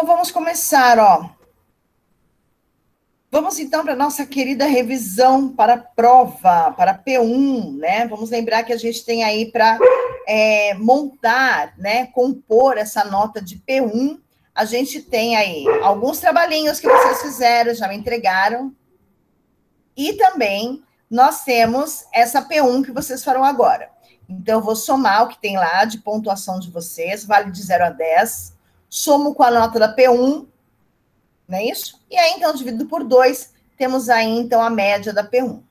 Então, vamos começar, ó. Vamos, então, para a nossa querida revisão para a prova, para P1, né? Vamos lembrar que a gente tem aí para montar, né? Compor essa nota de P1. A gente tem aí alguns trabalhinhos que vocês fizeram, já me entregaram. E também nós temos essa P1 que vocês farão agora. Então, eu vou somar o que tem lá de pontuação de vocês, vale de 0 a 10. Somo com a nota da P1, não é isso? E aí, então, dividido por 2, temos aí, então, a média da P1.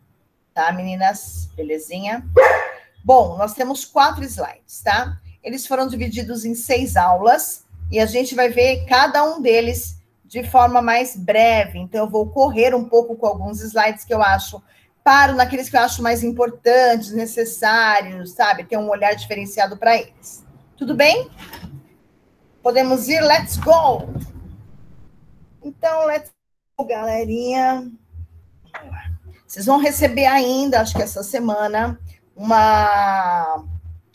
Tá, meninas? Belezinha? Bom, nós temos 4 slides, tá? Eles foram divididos em 6 aulas e a gente vai ver cada um deles de forma mais breve. Então, eu vou correr um pouco com alguns slides que eu acho, paro naqueles que eu acho mais importantes, necessários, sabe? Ter um olhar diferenciado para eles. Tudo bem? Podemos ir? Let's go! Então, let's go, galerinha. Vocês vão receber ainda, acho que essa semana,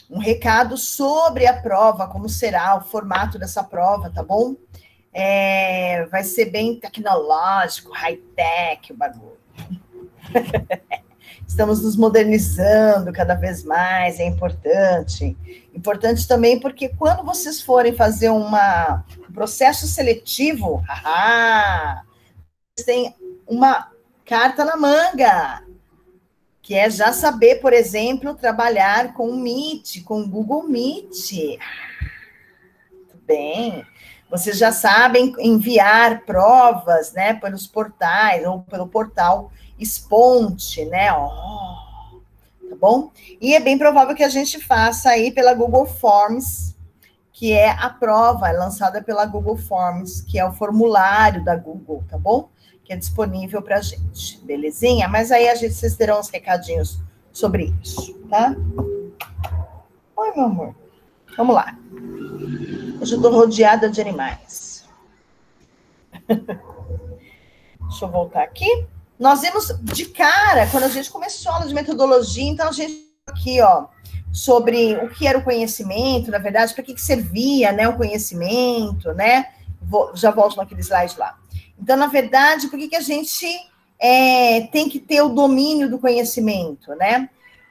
um recado sobre a prova, como será o formato dessa prova, tá bom? Vai ser bem tecnológico, high-tech o bagulho. Estamos nos modernizando cada vez mais, é importante. Importante também porque quando vocês forem fazer um processo seletivo, vocês têm uma carta na manga, que é já saber, por exemplo, trabalhar com o Meet, com o Google Meet. Muito bem. Vocês já sabem enviar provas, né, pelos portais, ou pelo portal Sponte, né, tá bom? E é bem provável que a gente faça aí pela Google Forms, que é a prova lançada pela Google Forms, que é o formulário da Google, tá bom? Que é disponível pra gente, belezinha? Mas aí vocês terão uns recadinhos sobre isso, tá? Oi, meu amor. Vamos lá. Hoje eu tô rodeada de animais. Deixa eu voltar aqui. Nós vimos de cara, quando a gente começou a aula de metodologia, então a gente aqui, ó, sobre o que era o conhecimento, na verdade, para que servia, né, o conhecimento, né? Já volto naquele slide lá. Então, na verdade, por que a gente tem que ter o domínio do conhecimento, né?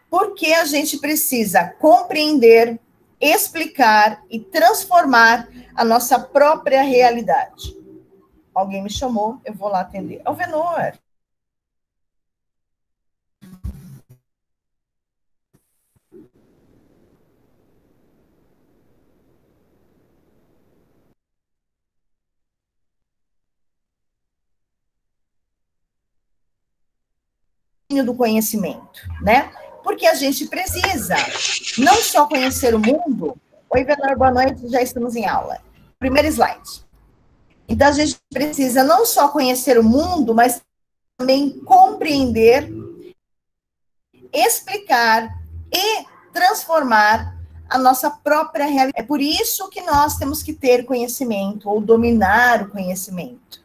Porque a gente precisa compreender, explicar e transformar a nossa própria realidade. Alguém me chamou, eu vou lá atender. Alvenor. Do conhecimento, né? Porque a gente precisa não só conhecer o mundo. Oi, Venor, boa noite, já estamos em aula. Primeiro slide. Então, a gente precisa não só conhecer o mundo, mas também compreender, explicar e transformar a nossa própria realidade. É por isso que nós temos que ter conhecimento, ou dominar o conhecimento.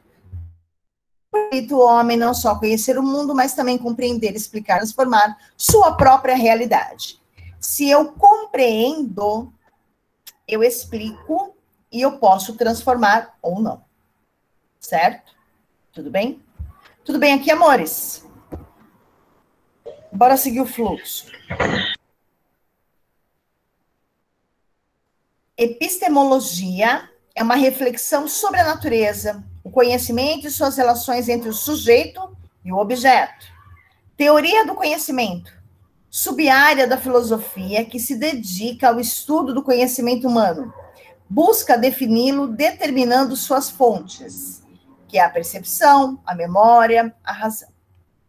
O homem não só conhecer o mundo, mas também compreender, explicar, transformar sua própria realidade. Se eu compreendo, eu explico e eu posso transformar ou não. Certo? Tudo bem? Tudo bem aqui, amores? Bora seguir o fluxo. Epistemologia é uma reflexão sobre a natureza, o conhecimento e suas relações entre o sujeito e o objeto. Teoria do conhecimento, subárea da filosofia que se dedica ao estudo do conhecimento humano. Busca defini-lo determinando suas fontes, que é a percepção, a memória, a razão.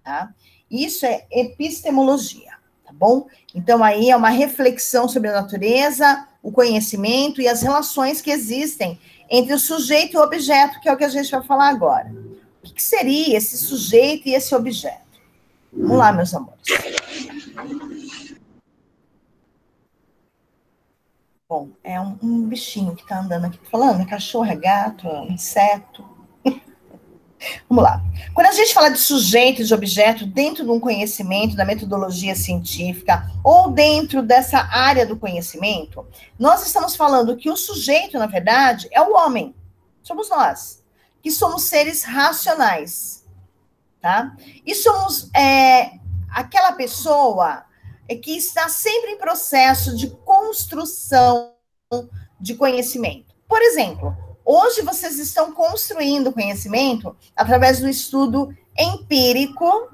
Tá? Isso é epistemologia, tá bom? Então, aí é uma reflexão sobre a natureza, o conhecimento e as relações que existem entre o sujeito e o objeto, que é o que a gente vai falar agora. O que seria esse sujeito e esse objeto? Vamos lá, meus amores. Bom, é um bichinho que está andando aqui, falando, é cachorro, é gato, é um inseto. Vamos lá. Quando a gente fala de sujeito e de objeto dentro de um conhecimento, da metodologia científica, ou dentro dessa área do conhecimento, nós estamos falando que o sujeito, na verdade, é o homem. Somos nós, que somos seres racionais, tá? E somos aquela pessoa que está sempre em processo de construção de conhecimento. Por exemplo, hoje vocês estão construindo conhecimento através do estudo empírico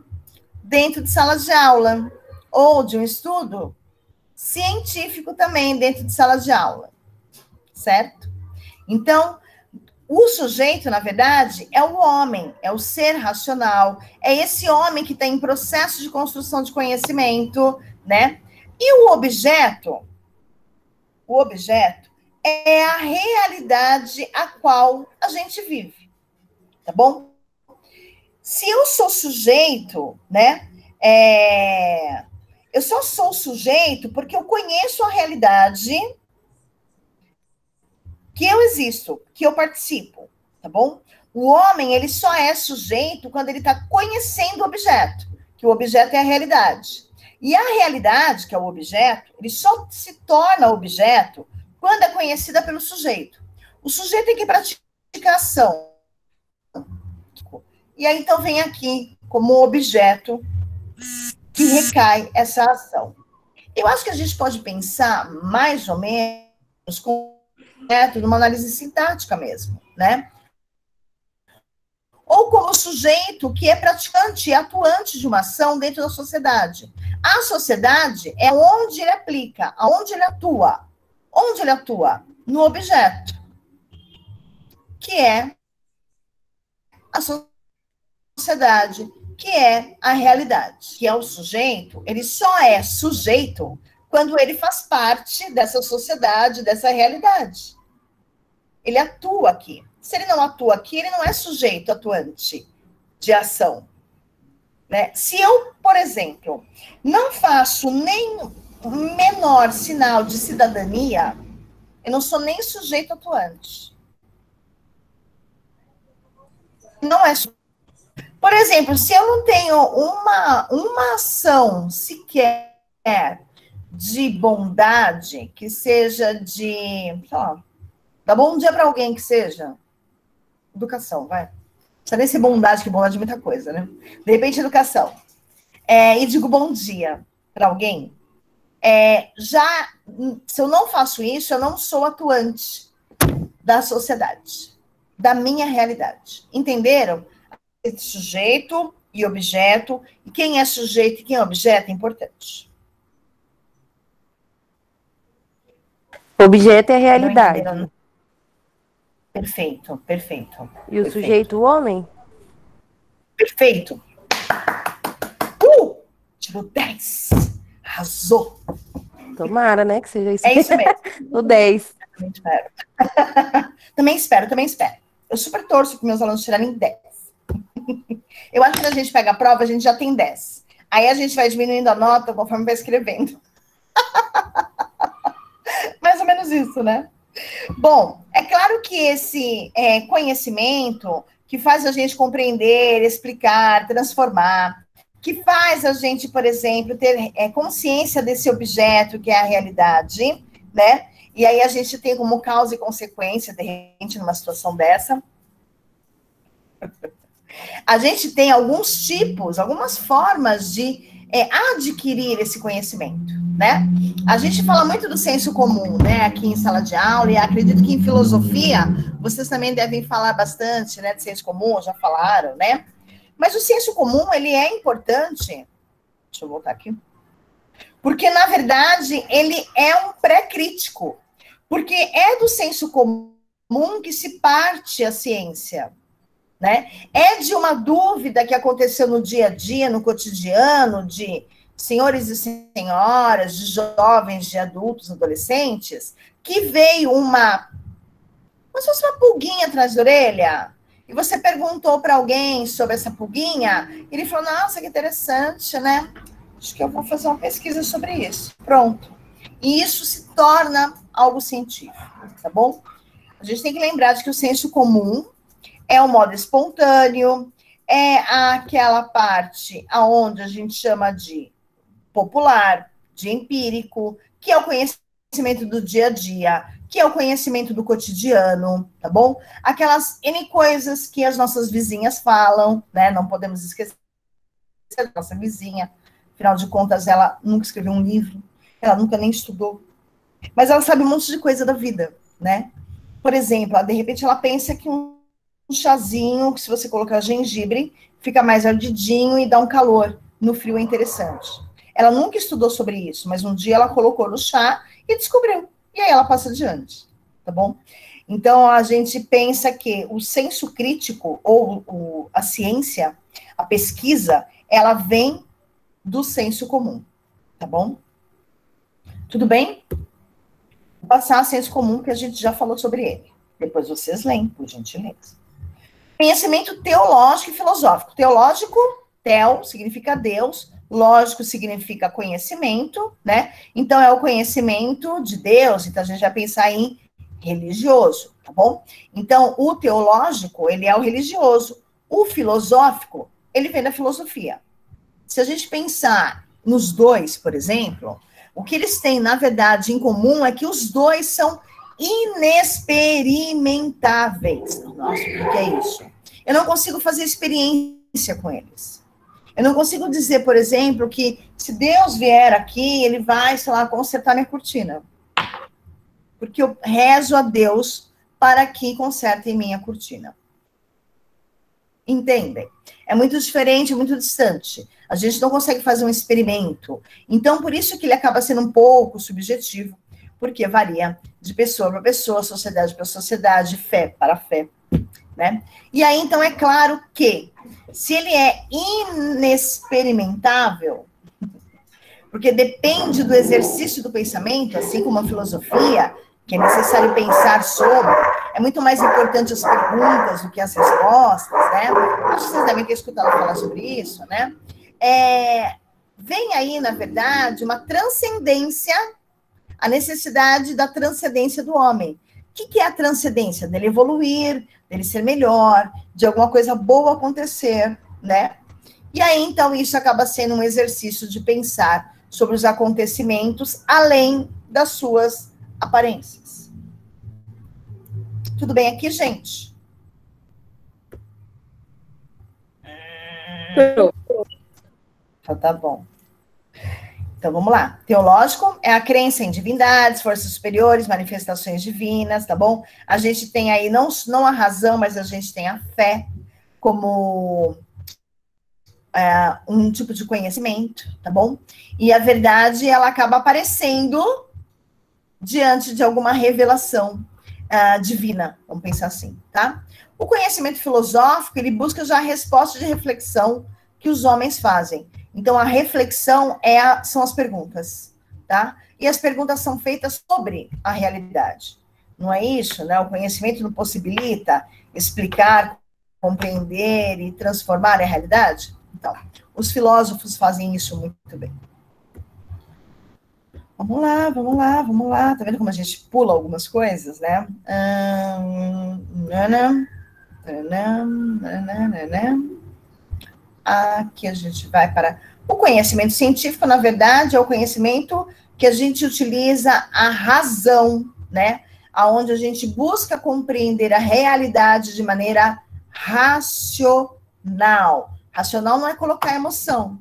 dentro de salas de aula, ou de um estudo científico também dentro de sala de aula, certo? Então, o sujeito, na verdade, é o homem, é o ser racional, é esse homem que está em processo de construção de conhecimento, né? E o objeto é a realidade a qual a gente vive, tá bom? Se eu sou sujeito, né? Eu só sou sujeito porque eu conheço a realidade que eu existo, que eu participo, tá bom? O homem, ele só é sujeito quando ele está conhecendo o objeto, que o objeto é a realidade. E a realidade, que é o objeto, ele só se torna objeto quando é conhecida pelo sujeito. O sujeito tem que praticar ação. E aí, então, vem aqui como objeto que recai essa ação. Eu acho que a gente pode pensar mais ou menos com numa análise sintática mesmo, né? Ou como sujeito que é praticante e atuante de uma ação dentro da sociedade. A sociedade é onde ele aplica, aonde ele atua. Onde ele atua? No objeto, que é a sociedade, que é a realidade, que é o sujeito. Ele só é sujeito quando ele faz parte dessa sociedade, dessa realidade. Ele atua aqui. Se ele não atua aqui, ele não é sujeito atuante de ação. Né? Se eu, por exemplo, não faço nem menor sinal de cidadania, eu não sou nem sujeito atuante. Não é. Por exemplo, se eu não tenho uma ação sequer de bondade, que seja de, sei lá, dá bom dia para alguém que seja. Educação, vai. Não precisa nem ser bondade, que bondade é muita coisa, né? De repente, educação. E digo bom dia para alguém. Se eu não faço isso, eu não sou atuante da sociedade, da minha realidade. Entenderam? Sujeito e objeto. E quem é sujeito e quem é objeto é importante. Objeto é a realidade. Perfeito, perfeito. E o sujeito, o homem? Perfeito. Tirou 10. Arrasou. Tomara, né, que seja isso. É isso mesmo. O 10. Também espero. Também espero. Eu super torço para meus alunos tirarem 10. Eu acho que quando a gente pega a prova, a gente já tem 10. Aí a gente vai diminuindo a nota conforme vai escrevendo. Mais ou menos isso, né? Bom, é claro que esse conhecimento que faz a gente compreender, explicar, transformar, que faz a gente, por exemplo, ter consciência desse objeto que é a realidade, né? E aí a gente tem como causa e consequência, de repente, numa situação dessa. A gente tem alguns tipos, algumas formas de adquirir esse conhecimento, né? A gente fala muito do senso comum, né, aqui em sala de aula, e acredito que em filosofia vocês também devem falar bastante, né, de senso comum, já falaram, né? Mas o senso comum, ele é importante, deixa eu voltar aqui, porque, na verdade, ele é um pré-crítico, porque é do senso comum que se parte a ciência, né? É de uma dúvida que aconteceu no dia a dia, no cotidiano, de senhores e senhoras, de jovens, de adultos, adolescentes, que veio como se fosse uma pulguinha atrás da orelha, e você perguntou para alguém sobre essa pulguinha, e ele falou, nossa, que interessante, né? Acho que eu vou fazer uma pesquisa sobre isso. Pronto. E isso se torna algo científico, tá bom? A gente tem que lembrar de que o senso comum é o modo espontâneo, é aquela parte aonde a gente chama de popular, de empírico, que é o conhecimento do dia a dia, que é o conhecimento do cotidiano, tá bom? Aquelas N coisas que as nossas vizinhas falam, né? Não podemos esquecer da nossa vizinha. Afinal de contas, ela nunca escreveu um livro, ela nunca nem estudou. Mas ela sabe um monte de coisa da vida, né? Por exemplo, de repente ela pensa que um chazinho, que se você colocar gengibre, fica mais ardidinho e dá um calor. No frio é interessante. Ela nunca estudou sobre isso, mas um dia ela colocou no chá e descobriu. E aí ela passa adiante, tá bom? Então, a gente pensa que o senso crítico, ou a ciência, a pesquisa, ela vem do senso comum, tá bom? Tudo bem? Vou passar senso comum, que a gente já falou sobre ele. Depois vocês leem, por gentileza. Conhecimento teológico e filosófico. Teológico, tel, significa Deus. Lógico significa conhecimento, né? Então, é o conhecimento de Deus. Então, a gente vai pensar em religioso, tá bom? Então, o teológico, ele é o religioso. O filosófico, ele vem da filosofia. Se a gente pensar nos dois, por exemplo, o que eles têm, na verdade, em comum é que os dois são inexperimentáveis. Nossa, o que é isso? Eu não consigo fazer experiência com eles. Eu não consigo dizer, por exemplo, que se Deus vier aqui, ele vai, sei lá, consertar minha cortina. Porque eu rezo a Deus para que conserte minha cortina. Entendem? É muito diferente, é muito distante. A gente não consegue fazer um experimento. Então, por isso que ele acaba sendo um pouco subjetivo, porque varia de pessoa para pessoa, sociedade para sociedade, fé para fé, né? E aí, então, é claro que se ele é inexperimentável, porque depende do exercício do pensamento, assim como a filosofia, que é necessário pensar sobre, é muito mais importante as perguntas do que as respostas, né? Acho que vocês devem ter escutado falar sobre isso, né? Vem aí, na verdade, uma transcendência, a necessidade da transcendência do homem. O que é a transcendência? Dele evoluir, dele ser melhor, de alguma coisa boa acontecer, né? E aí, então, isso acaba sendo um exercício de pensar sobre os acontecimentos além das suas aparências. Tudo bem aqui, gente? Então, tá bom. Então, vamos lá. Teológico é a crença em divindades, forças superiores, manifestações divinas, tá bom? A gente tem aí não a razão, mas a gente tem a fé como um tipo de conhecimento, tá bom? E a verdade, ela acaba aparecendo diante de alguma revelação divina, vamos pensar assim, tá? O conhecimento filosófico, ele busca já a resposta de reflexão que os homens fazem. Então, a reflexão são as perguntas, tá? E as perguntas são feitas sobre a realidade. Não é isso, né? O conhecimento não possibilita explicar, compreender e transformar a realidade? Então, os filósofos fazem isso muito bem. Vamos lá, vamos lá, vamos lá. Tá vendo como a gente pula algumas coisas, né? Aqui a gente vai para o conhecimento científico, na verdade, é o conhecimento que a gente utiliza a razão, né? Aonde a gente busca compreender a realidade de maneira racional. Racional não é colocar emoção,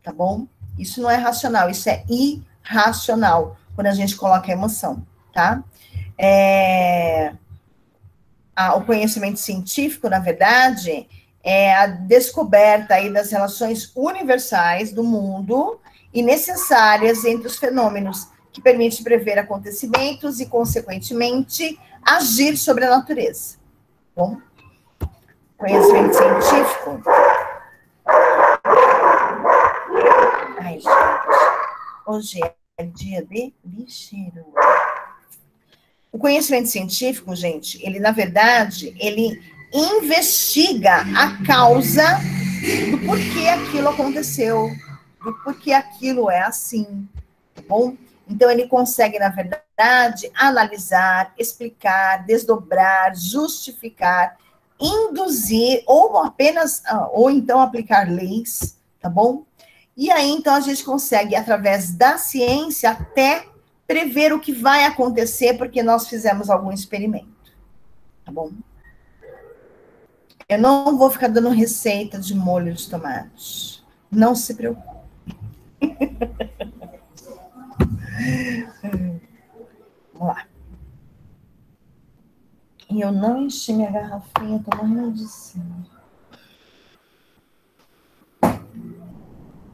tá bom? Isso não é racional, isso é irracional, quando a gente coloca emoção, tá? O conhecimento científico, na verdade, é a descoberta aí das relações universais do mundo e necessárias entre os fenômenos que permite prever acontecimentos e, consequentemente, agir sobre a natureza. Bom, conhecimento científico. Ai, gente, hoje é dia de lixeiro. O conhecimento científico, gente, ele, na verdade, ele investiga a causa do porquê aquilo aconteceu, do porquê aquilo é assim, tá bom? Então, ele consegue, na verdade, analisar, explicar, desdobrar, justificar, induzir, ou então aplicar leis, tá bom? E aí, então, a gente consegue, através da ciência, até prever o que vai acontecer porque nós fizemos algum experimento, tá bom? Eu não vou ficar dando receita de molho de tomate. Não se preocupe. Vamos lá. E eu não enchi minha garrafinha, tô morrendo de cima.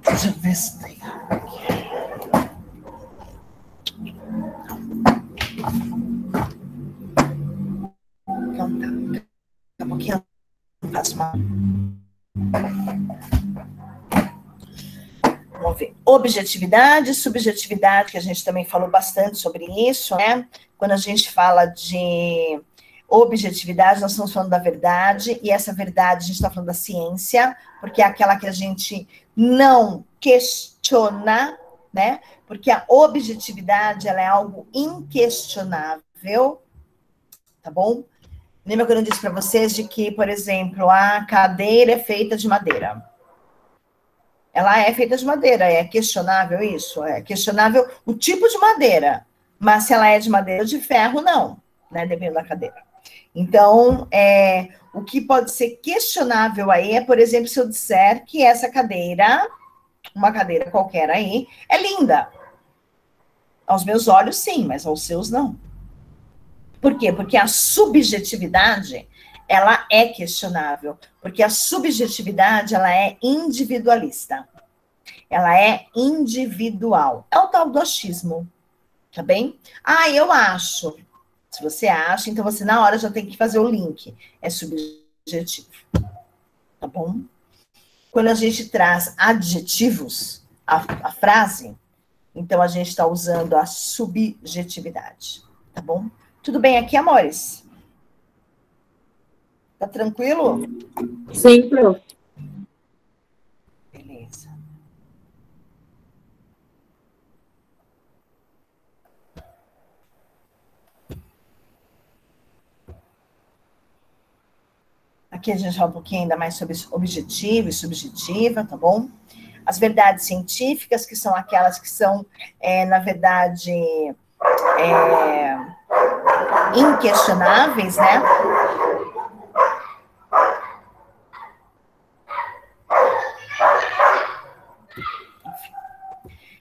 Deixa eu ver se tem água aqui. Então tá. Daqui a pouquinho eu faço uma... Vamos ver. Objetividade, subjetividade, que a gente também falou bastante sobre isso, né? Quando a gente fala de objetividade, nós estamos falando da verdade, e essa verdade a gente está falando da ciência, porque é aquela que a gente não questiona, né? Porque a objetividade, ela é algo inquestionável, tá bom? Lembra quando eu disse para vocês de que, por exemplo, a cadeira é feita de madeira? Ela é feita de madeira, é questionável isso? É questionável o tipo de madeira, mas se ela é de madeira ou de ferro, não, né? Dependendo da cadeira. Então, o que pode ser questionável aí é, por exemplo, se eu disser que essa cadeira, uma cadeira qualquer aí, é linda. Aos meus olhos, sim, mas aos seus, não. Por quê? Porque a subjetividade, ela é questionável, porque a subjetividade, ela é individualista. Ela é individual. É o tal do achismo, tá bem? Ah, eu acho. Se você acha, então você na hora já tem que fazer o link. É subjetivo, tá bom? Quando a gente traz adjetivos à frase, então a gente está usando a subjetividade, tá bom? Tudo bem aqui, amores? Tá tranquilo? Sim, prof. Beleza. Aqui a gente fala um pouquinho ainda mais sobre objetivo e subjetiva, tá bom? As verdades científicas, que são aquelas que são, na verdade, inquestionáveis, né?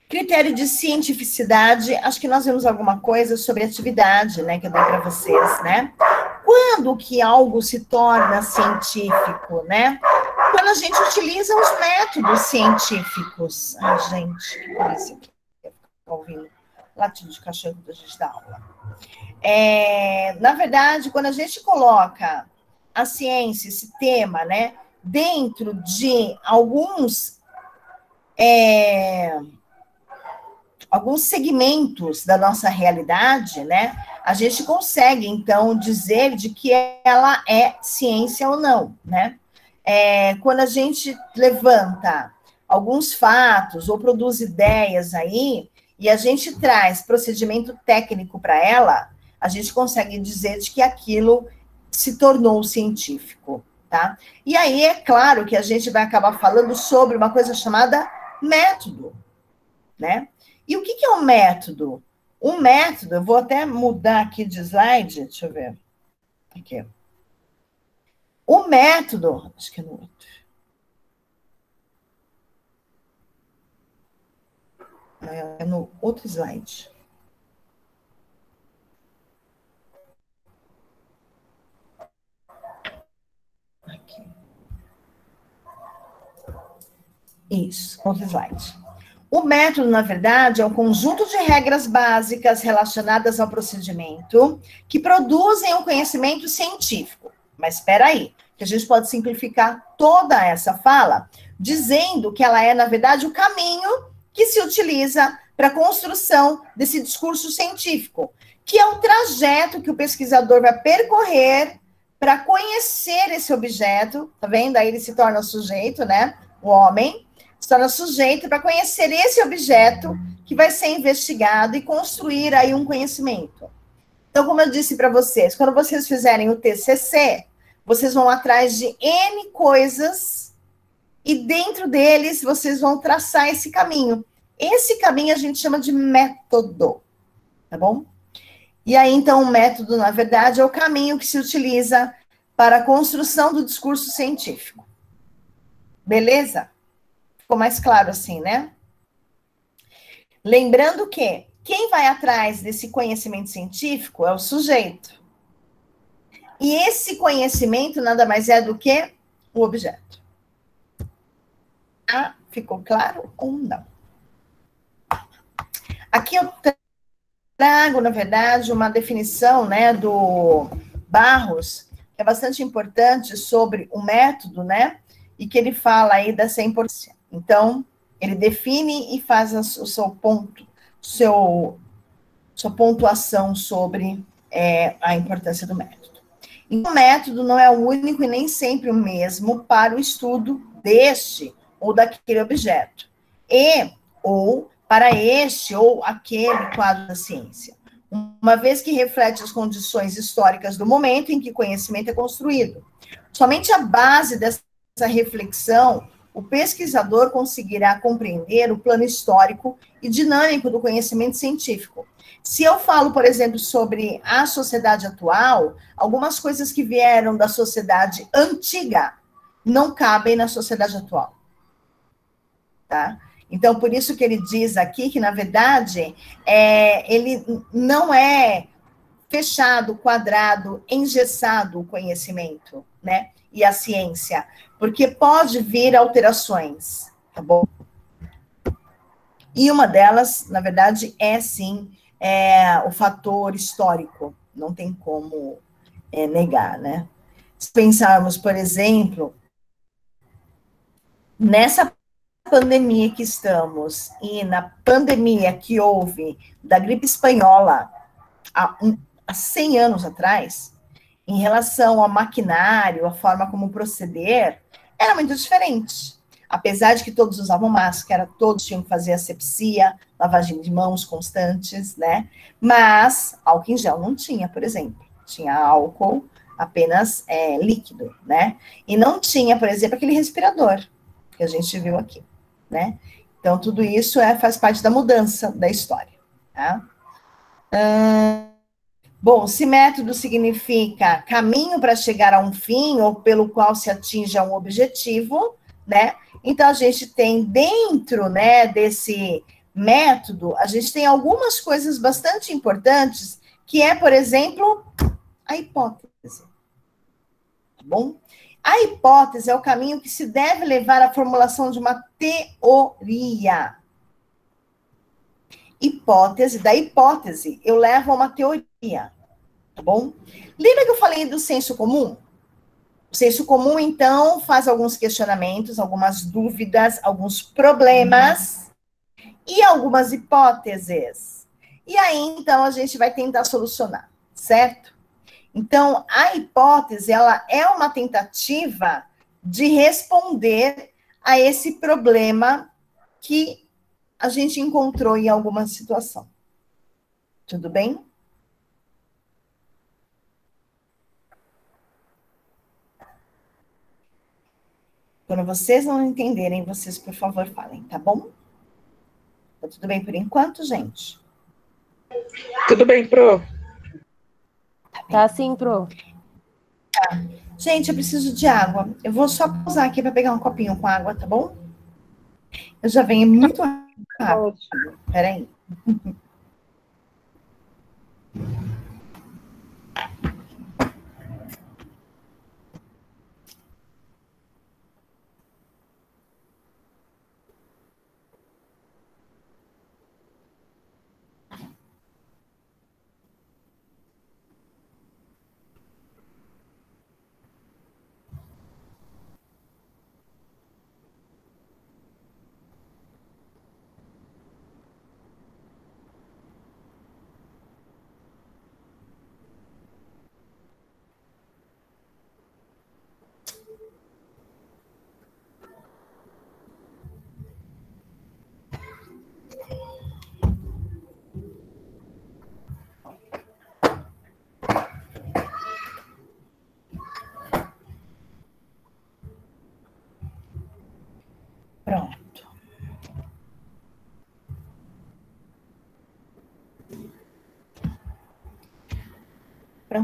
Critério de cientificidade, acho que nós vimos alguma coisa sobre atividade, né, que eu dei para vocês, né? Quando que algo se torna científico, né? Quando a gente utiliza os métodos científicos. Ai, gente, que coisa aqui. Eu fico ouvindo latido de cachorro da gente da aula. Na verdade, quando a gente coloca a ciência, esse tema, né, dentro de alguns segmentos da nossa realidade, né, a gente consegue, então, dizer de que ela é ciência ou não, né? Quando a gente levanta alguns fatos ou produz ideias aí, e a gente traz procedimento técnico para ela, a gente consegue dizer de que aquilo se tornou científico, tá? E aí, é claro que a gente vai acabar falando sobre uma coisa chamada método, né? E o que é um método? Um método, eu vou até mudar aqui de slide, deixa eu ver. Aqui. O método, acho que é no outro. É no outro slide. Aqui. Isso, outro slide. O método, na verdade, é um conjunto de regras básicas relacionadas ao procedimento que produzem um conhecimento científico. Mas espera aí, que a gente pode simplificar toda essa fala dizendo que ela é, na verdade, o caminho que se utiliza para a construção desse discurso científico, que é o trajeto que o pesquisador vai percorrer para conhecer esse objeto, tá vendo? Aí ele se torna o sujeito, né? O homem se torna sujeito para conhecer esse objeto que vai ser investigado e construir aí um conhecimento. Então, como eu disse para vocês, quando vocês fizerem o TCC, vocês vão atrás de N coisas e dentro deles vocês vão traçar esse caminho. Esse caminho a gente chama de método, tá bom? E aí, então, o método, na verdade, é o caminho que se utiliza para a construção do discurso científico. Beleza? Ficou mais claro assim, né? Lembrando que quem vai atrás desse conhecimento científico é o sujeito. E esse conhecimento nada mais é do que o objeto. Ah, ficou claro ou não? Aqui eu trago, na verdade, uma definição, né, do Barros, que é bastante importante sobre o método, né, e que ele fala aí dessa importância. Então, ele define e faz o seu ponto, sua pontuação sobre a importância do método. E o método não é o único e nem sempre o mesmo para o estudo deste ou daquele objeto, e ou para este ou aquele quadro da ciência, uma vez que reflete as condições históricas do momento em que o conhecimento é construído. Somente a base dessa reflexão o pesquisador conseguirá compreender o plano histórico e dinâmico do conhecimento científico. Se eu falo, por exemplo, sobre a sociedade atual, algumas coisas que vieram da sociedade antiga não cabem na sociedade atual. Tá? Então, por isso que ele diz aqui que, na verdade, ele não é fechado, quadrado, engessado o conhecimento, né? E a ciência, porque pode vir alterações, tá bom? E uma delas, na verdade, é sim o fator histórico, não tem como negar, né? Se pensarmos, por exemplo, nessa pandemia que estamos e na pandemia que houve da gripe espanhola há 100 anos atrás, em relação ao maquinário, a forma como proceder, era muito diferente. Apesar de que todos usavam máscara, todos tinham que fazer asepsia, lavagem de mãos constantes, né? Mas álcool em gel não tinha, por exemplo. Tinha álcool apenas líquido, né? E não tinha, por exemplo, aquele respirador que a gente viu aqui, né? Então, tudo isso faz parte da mudança da história, tá? Bom, se método significa caminho para chegar a um fim ou pelo qual se atinja um objetivo, né? Então a gente tem dentro, né, desse método, a gente tem algumas coisas bastante importantes, que é, por exemplo, a hipótese. Tá bom? A hipótese é o caminho que se deve levar à formulação de uma teoria. Da hipótese, eu levo a uma teoria. Tá bom? Lembra que eu falei do senso comum? O senso comum, então, faz alguns questionamentos, algumas dúvidas, alguns problemas e algumas hipóteses. E aí, então, a gente vai tentar solucionar, certo? Então, a hipótese, ela é uma tentativa de responder a esse problema que a gente encontrou em alguma situação. Tudo bem? Quando vocês não entenderem, vocês, por favor, falem, tá bom? Tá tudo bem por enquanto, gente? Tudo bem, Pro? Tá sim, Pro. Gente, eu preciso de água. Eu vou só pausar aqui para pegar um copinho com água, tá bom? Eu já venho muito rápido. Peraí.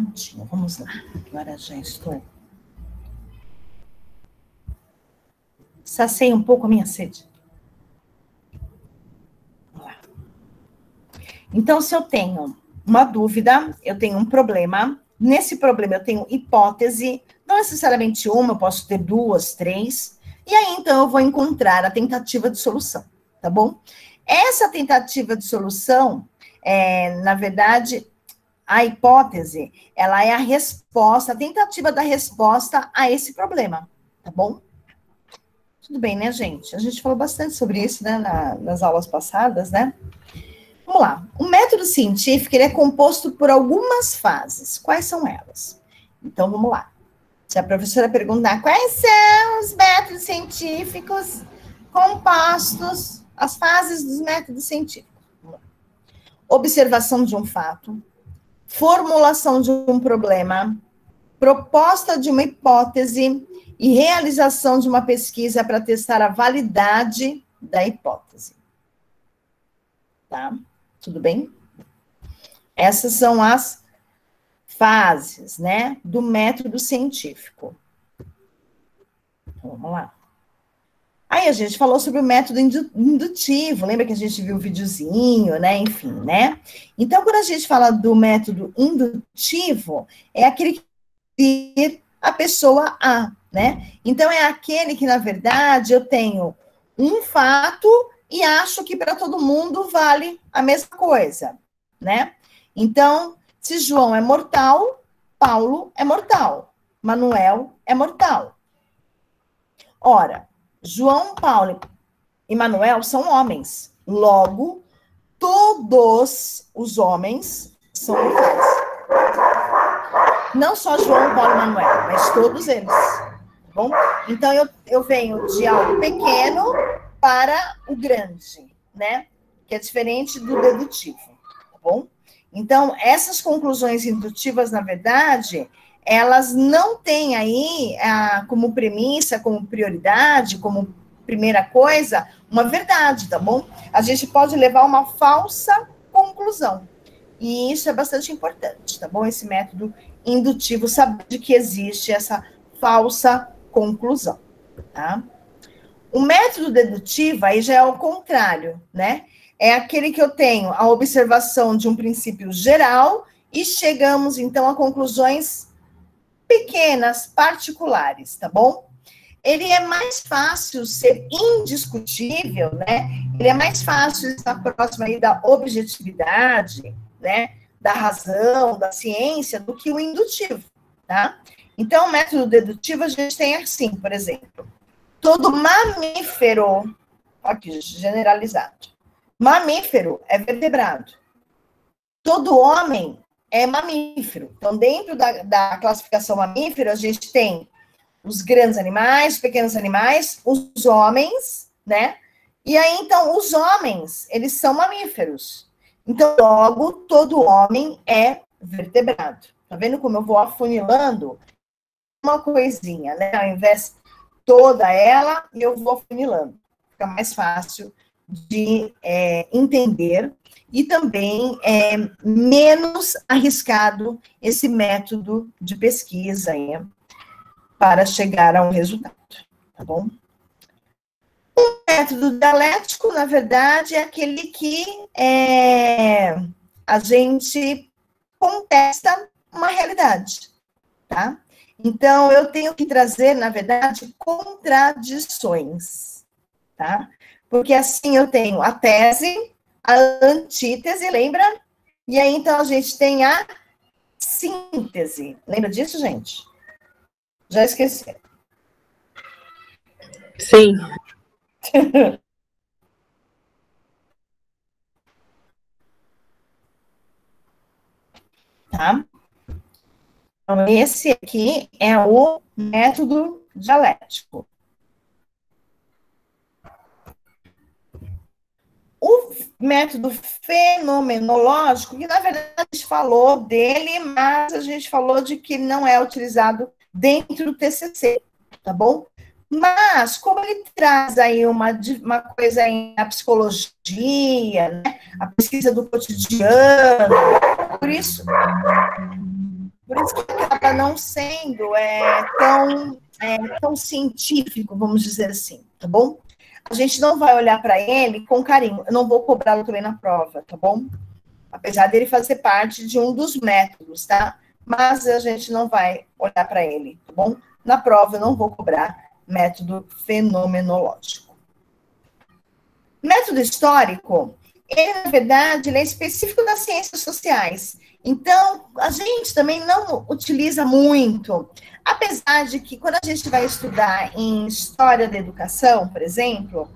Prontinho, vamos lá. Agora já estou. Sacei um pouco a minha sede. Vamos lá. Então, se eu tenho uma dúvida, eu tenho um problema. Nesse problema, eu tenho hipótese, não necessariamente uma, eu posso ter duas, três. E aí, então, eu vou encontrar a tentativa de solução, tá bom? Essa tentativa de solução, na verdade, a hipótese, ela é a resposta, a tentativa da resposta a esse problema, tá bom? Tudo bem, né, gente? A gente falou bastante sobre isso, né, nas aulas passadas, né? Vamos lá. O método científico, ele é composto por algumas fases. Quais são elas? Então, vamos lá. Se a professora perguntar quais são os métodos científicos compostos, as fases dos métodos científicos. Observação de um fato, formulação de um problema, proposta de uma hipótese e realização de uma pesquisa para testar a validade da hipótese. Tá? Tudo bem? Essas são as fases, né, do método científico. Então, vamos lá. Aí a gente falou sobre o método indutivo, lembra que a gente viu o videozinho, né, enfim, né? Então, quando a gente fala do método indutivo, é aquele que a pessoa A, né? Então, é aquele que, na verdade, eu tenho um fato e acho que para todo mundo vale a mesma coisa, né? Então, se João é mortal, Paulo é mortal, Manuel é mortal. Ora, João, Paulo e Manuel são homens, logo, todos os homens são mortais. Não só João, Paulo e Manuel, mas todos eles, tá bom? Então, eu venho de algo pequeno para o grande, né? Que é diferente do dedutivo, tá bom? Então, essas conclusões indutivas, na verdade, elas não têm aí como premissa, como prioridade, como primeira coisa, uma verdade, tá bom? A gente pode levar uma falsa conclusão. E isso é bastante importante, tá bom? Esse método indutivo, saber de que existe essa falsa conclusão, tá? O método dedutivo, aí já é o contrário, né? É aquele que eu tenho a observação de um princípio geral e chegamos, então, a conclusões pequenas, particulares, tá bom? Ele é mais fácil ser indiscutível, né? Ele é mais fácil estar próximo aí da objetividade, né? Da razão, da ciência, do que o indutivo, tá? Então, o método dedutivo a gente tem assim, por exemplo, todo mamífero, aqui, generalizado, mamífero é vertebrado. Todo homem é mamífero. Então, dentro da classificação mamífero, a gente tem os grandes animais, os pequenos animais, os homens, né? E aí, então, os homens, eles são mamíferos. Então, logo, todo homem é vertebrado. Tá vendo como eu vou afunilando uma coisinha, né? Ao invés toda ela, eu vou afunilando. Fica mais fácil de entender e também é menos arriscado esse método de pesquisa aí, para chegar a um resultado, tá bom? O método dialético, na verdade, é aquele que a gente contesta uma realidade, tá? Então, eu tenho que trazer, na verdade, contradições, tá? Porque assim eu tenho a tese, a antítese, lembra? E aí, então, a gente tem a síntese. Lembra disso, gente? Já esqueci. Sim. Tá? Então, esse aqui é o método dialético. O método fenomenológico, que na verdade a gente falou dele, mas a gente falou de que não é utilizado dentro do TCC, tá bom? Mas, como ele traz aí uma coisa aí na psicologia, né? A pesquisa do cotidiano, por isso Por isso que acaba não sendo tão científico, vamos dizer assim, tá bom? A gente não vai olhar para ele com carinho. Eu não vou cobrá-lo também na prova, tá bom? Apesar dele fazer parte de um dos métodos, tá? Mas a gente não vai olhar para ele, tá bom? Na prova eu não vou cobrar método fenomenológico. Método histórico, ele, na verdade, ele é específico das ciências sociais. Então, a gente também não utiliza muito. Apesar de que, quando a gente vai estudar em História da Educação, por exemplo,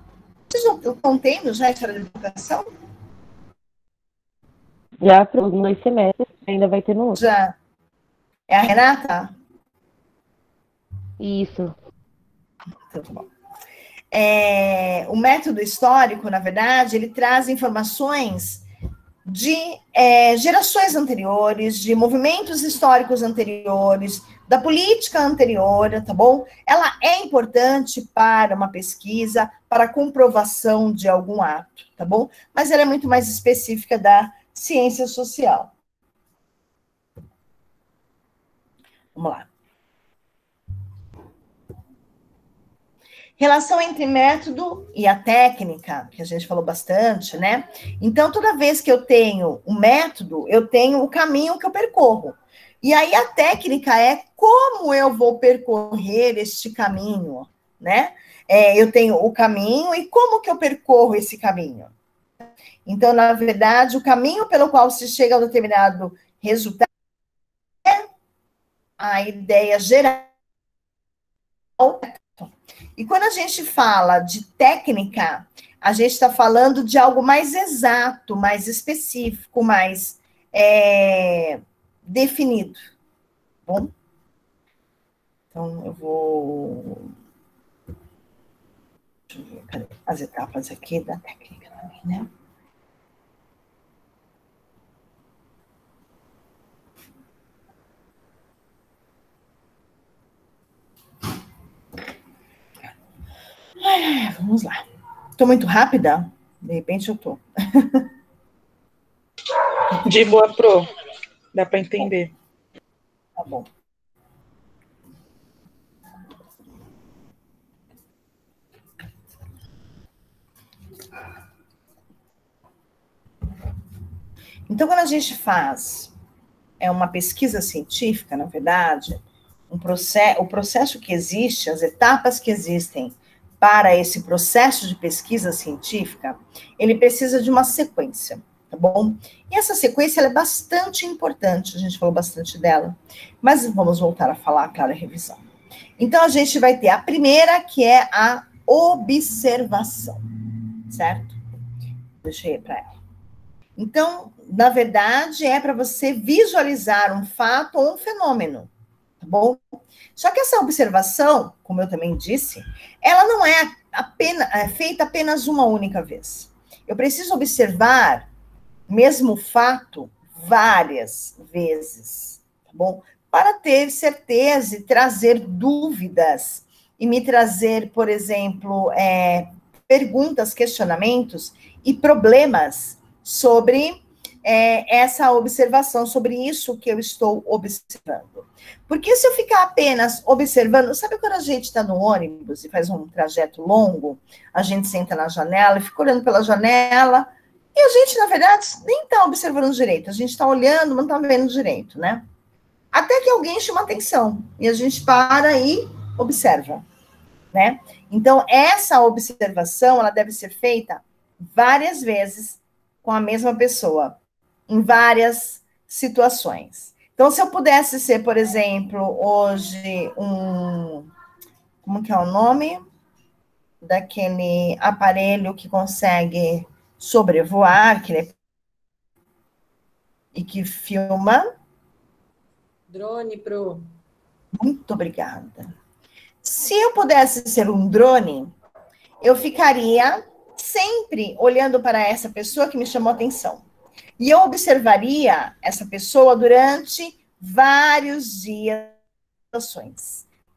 vocês não estão tendo já História da Educação? Já para os 2 semestres, ainda vai ter no outro. Já. É a Renata? Isso. Então, tá bom. O método histórico, na verdade, ele traz informações de gerações anteriores, de movimentos históricos anteriores, da política anterior, tá bom? Ela é importante para uma pesquisa, para a comprovação de algum ato, tá bom? Mas ela é muito mais específica da ciência social. Vamos lá. Relação entre método e a técnica, que a gente falou bastante, né? Então, toda vez que eu tenho um método, eu tenho o caminho que eu percorro. E aí, a técnica é como eu vou percorrer este caminho, né? Eu tenho o caminho e como que eu percorro esse caminho. Então, na verdade, o caminho pelo qual se chega a um determinado resultado é a ideia geral. E quando a gente fala de técnica, a gente está falando de algo mais exato, mais específico, mais definido. Bom? Então, eu vou... Deixa eu ver, cadê as etapas aqui da técnica também, né? Vamos lá. Estou muito rápida? De repente eu estou. De boa, Pro. Dá para entender. Tá bom. Então, quando a gente faz uma pesquisa científica, na verdade, o processo que existe, as etapas que existem para esse processo de pesquisa científica, ele precisa de uma sequência, tá bom? E essa sequência ela é bastante importante, a gente falou bastante dela, mas vamos voltar a falar, claro, a revisão. Então, a gente vai ter a primeira, que é a observação, certo? Deixei para ela. Então, na verdade, é para você visualizar um fato ou um fenômeno, tá bom? Só que essa observação, como eu também disse, ela não é feita apenas uma única vez. Eu preciso observar o mesmo fato várias vezes, tá bom? Para ter certeza e trazer dúvidas e me trazer, por exemplo, perguntas, questionamentos e problemas sobre essa observação, sobre isso que eu estou observando. Porque se eu ficar apenas observando, sabe quando a gente está no ônibus e faz um trajeto longo, a gente senta na janela e fica olhando pela janela, e a gente, na verdade, nem está observando direito, a gente está olhando, mas não está vendo direito, né? Até que alguém chama atenção, e a gente para e observa, né? Então, essa observação, ela deve ser feita várias vezes com a mesma pessoa, em várias situações. Então, se eu pudesse ser, por exemplo, hoje como que é o nome? Daquele aparelho que consegue sobrevoar, e que filma. Drone, Pro. Muito obrigada. Se eu pudesse ser um drone, eu ficaria sempre olhando para essa pessoa que me chamou a atenção. E eu observaria essa pessoa durante vários dias,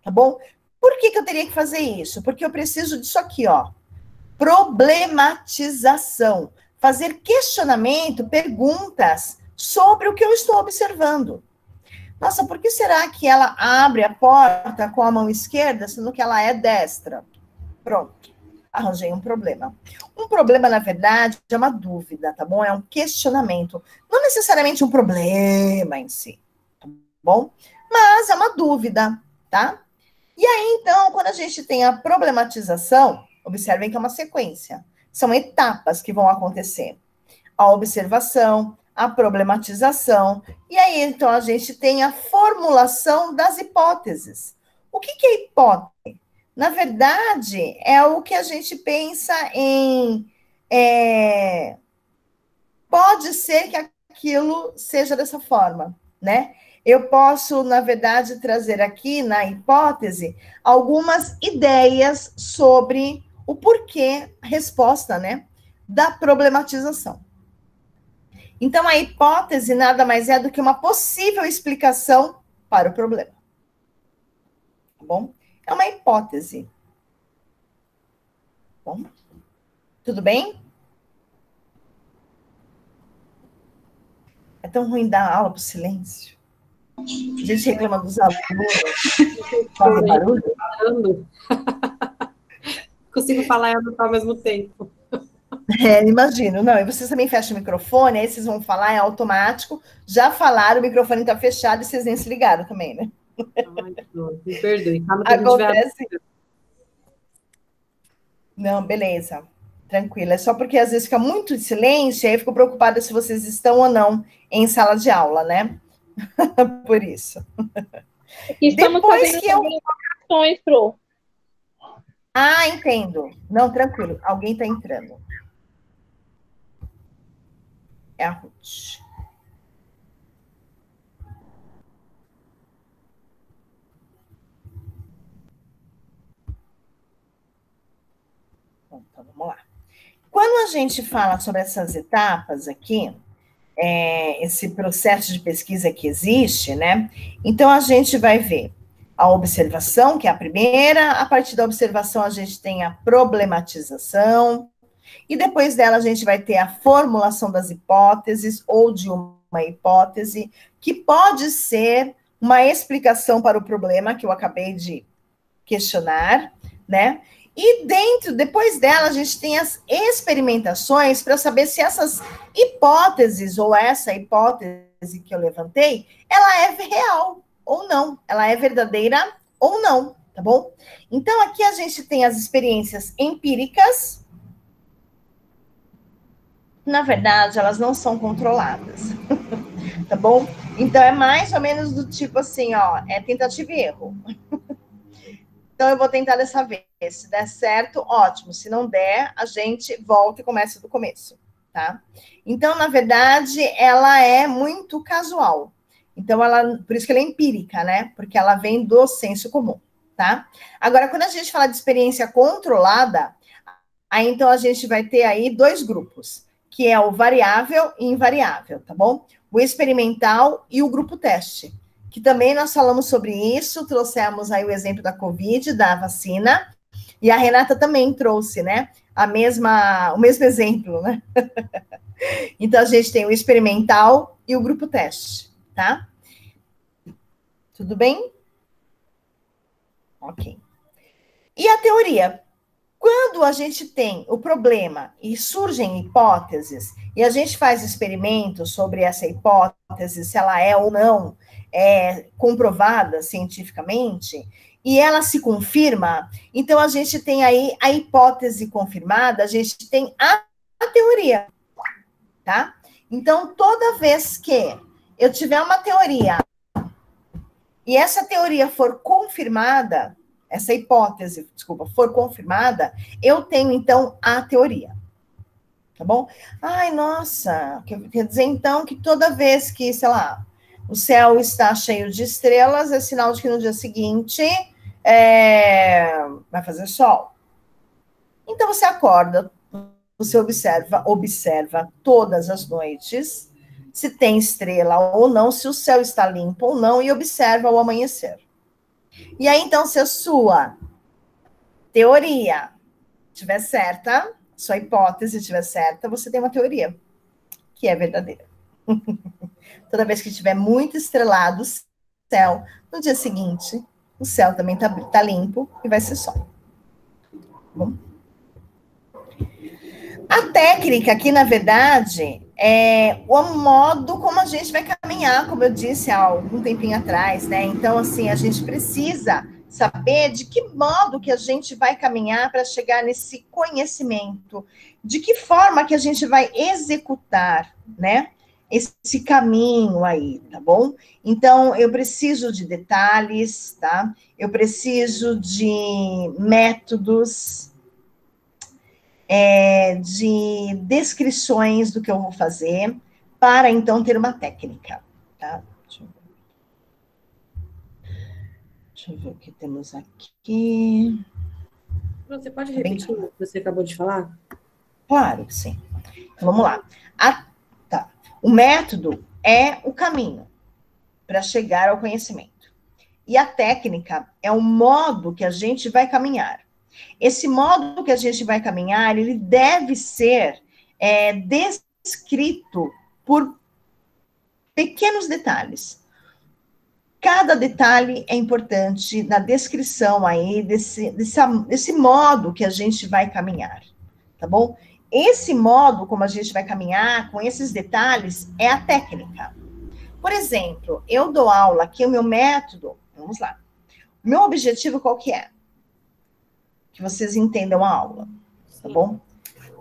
tá bom? Por que eu teria que fazer isso? Porque eu preciso disso aqui, ó. Problematização. Fazer questionamento, perguntas sobre o que eu estou observando. Nossa, por que será que ela abre a porta com a mão esquerda, sendo que ela é destra? Pronto, arranjei um problema. Um problema, na verdade, é uma dúvida, tá bom? É um questionamento. Não necessariamente um problema em si, tá bom? Mas é uma dúvida, tá? E aí, então, quando a gente tem a problematização, observem que é uma sequência. São etapas que vão acontecer. A observação, a problematização, e aí, então, a gente tem a formulação das hipóteses. O que é hipótese? Na verdade, é o que a gente pensa em... pode ser que aquilo seja dessa forma, né? Eu posso, na verdade, trazer aqui, na hipótese, algumas ideias sobre o porquê, a resposta, né, da problematização. Então, a hipótese nada mais é do que uma possível explicação para o problema. Tá bom? É uma hipótese. Bom, tudo bem? É tão ruim dar aula para o silêncio. A gente reclama dos alunos. Fazem barulho. Consigo falar e anotar ao mesmo tempo. Imagino. Não, e vocês também fecham o microfone, aí vocês vão falar, é automático. Já falaram, o microfone está fechado e vocês nem se ligaram também, né? Ai, me perdoe. Acontece. Não, beleza. Tranquilo. É só porque às vezes fica muito de silêncio, aí eu fico preocupada se vocês estão ou não em sala de aula, né? Por isso. Estamos fazendo colocações, Pro. Ah, entendo. Não, tranquilo. Alguém está entrando. É a Ruth. Bom, então, vamos lá. Quando a gente fala sobre essas etapas aqui, esse processo de pesquisa que existe, né? Então, a gente vai ver a observação, que é a primeira, a partir da observação a gente tem a problematização, e depois dela a gente vai ter a formulação das hipóteses, ou de uma hipótese, que pode ser uma explicação para o problema que eu acabei de questionar, né? E depois dela, a gente tem as experimentações para saber se essas hipóteses, ou essa hipótese que eu levantei, ela é real ou não, ela é verdadeira ou não, tá bom? Então, aqui a gente tem as experiências empíricas. Na verdade, elas não são controladas, tá bom? Então, é mais ou menos do tipo assim, ó, é tentativa e erro. Então, eu vou tentar dessa vez. Se der certo, ótimo. Se não der, a gente volta e começa do começo, tá? Então, na verdade, ela é muito casual. Então, por isso que ela é empírica, né? Porque ela vem do senso comum, tá? Agora, quando a gente fala de experiência controlada, aí então a gente vai ter aí dois grupos, que é o variável e invariável, tá bom? O experimental e o grupo teste, que também nós falamos sobre isso, trouxemos aí o exemplo da Covid, da vacina, e a Renata também trouxe, né, o mesmo exemplo, né? Então, a gente tem o experimental e o grupo teste, tá? Tudo bem? Ok. E a teoria? Quando a gente tem o problema e surgem hipóteses, e a gente faz experimentos sobre essa hipótese, se ela é ou não comprovada cientificamente, e ela se confirma, então a gente tem aí a hipótese confirmada, a gente tem a teoria, tá? Então, toda vez que eu tiver uma teoria, e essa teoria for confirmada, essa hipótese, desculpa, for confirmada, eu tenho, então, a teoria. Tá bom? Ai, nossa, quer dizer, então, que toda vez que, sei lá, o céu está cheio de estrelas, é sinal de que no dia seguinte vai fazer sol. Então, você acorda, você observa todas as noites, se tem estrela ou não, se o céu está limpo ou não, e observa o amanhecer. E aí, então, se a sua teoria estiver certa, sua hipótese estiver certa, você tem uma teoria que é verdadeira. Toda vez que estiver muito estrelado o céu. No dia seguinte, o céu também tá limpo e vai ser sol. Bom. A técnica aqui, na verdade, é o modo como a gente vai caminhar, como eu disse há algum tempinho atrás, né? Então, assim, a gente precisa saber de que modo que a gente vai caminhar para chegar nesse conhecimento, de que forma que a gente vai executar, né? Esse caminho aí, tá bom? Então, eu preciso de detalhes, tá? Eu preciso de métodos, de descrições do que eu vou fazer, para, então, ter uma técnica, tá? Deixa eu ver o que temos aqui. Você pode repetir o que você acabou de falar? Claro que sim. Então, vamos lá. Tá. O método é o caminho para chegar ao conhecimento. E a técnica é o modo que a gente vai caminhar. Esse modo que a gente vai caminhar, ele deve ser descrito por pequenos detalhes. Cada detalhe é importante na descrição aí desse modo que a gente vai caminhar, tá bom? Esse modo como a gente vai caminhar, com esses detalhes, é a técnica. Por exemplo, eu dou aula aqui, o meu método, vamos lá. O meu objetivo qual que é? Que vocês entendam a aula, tá bom?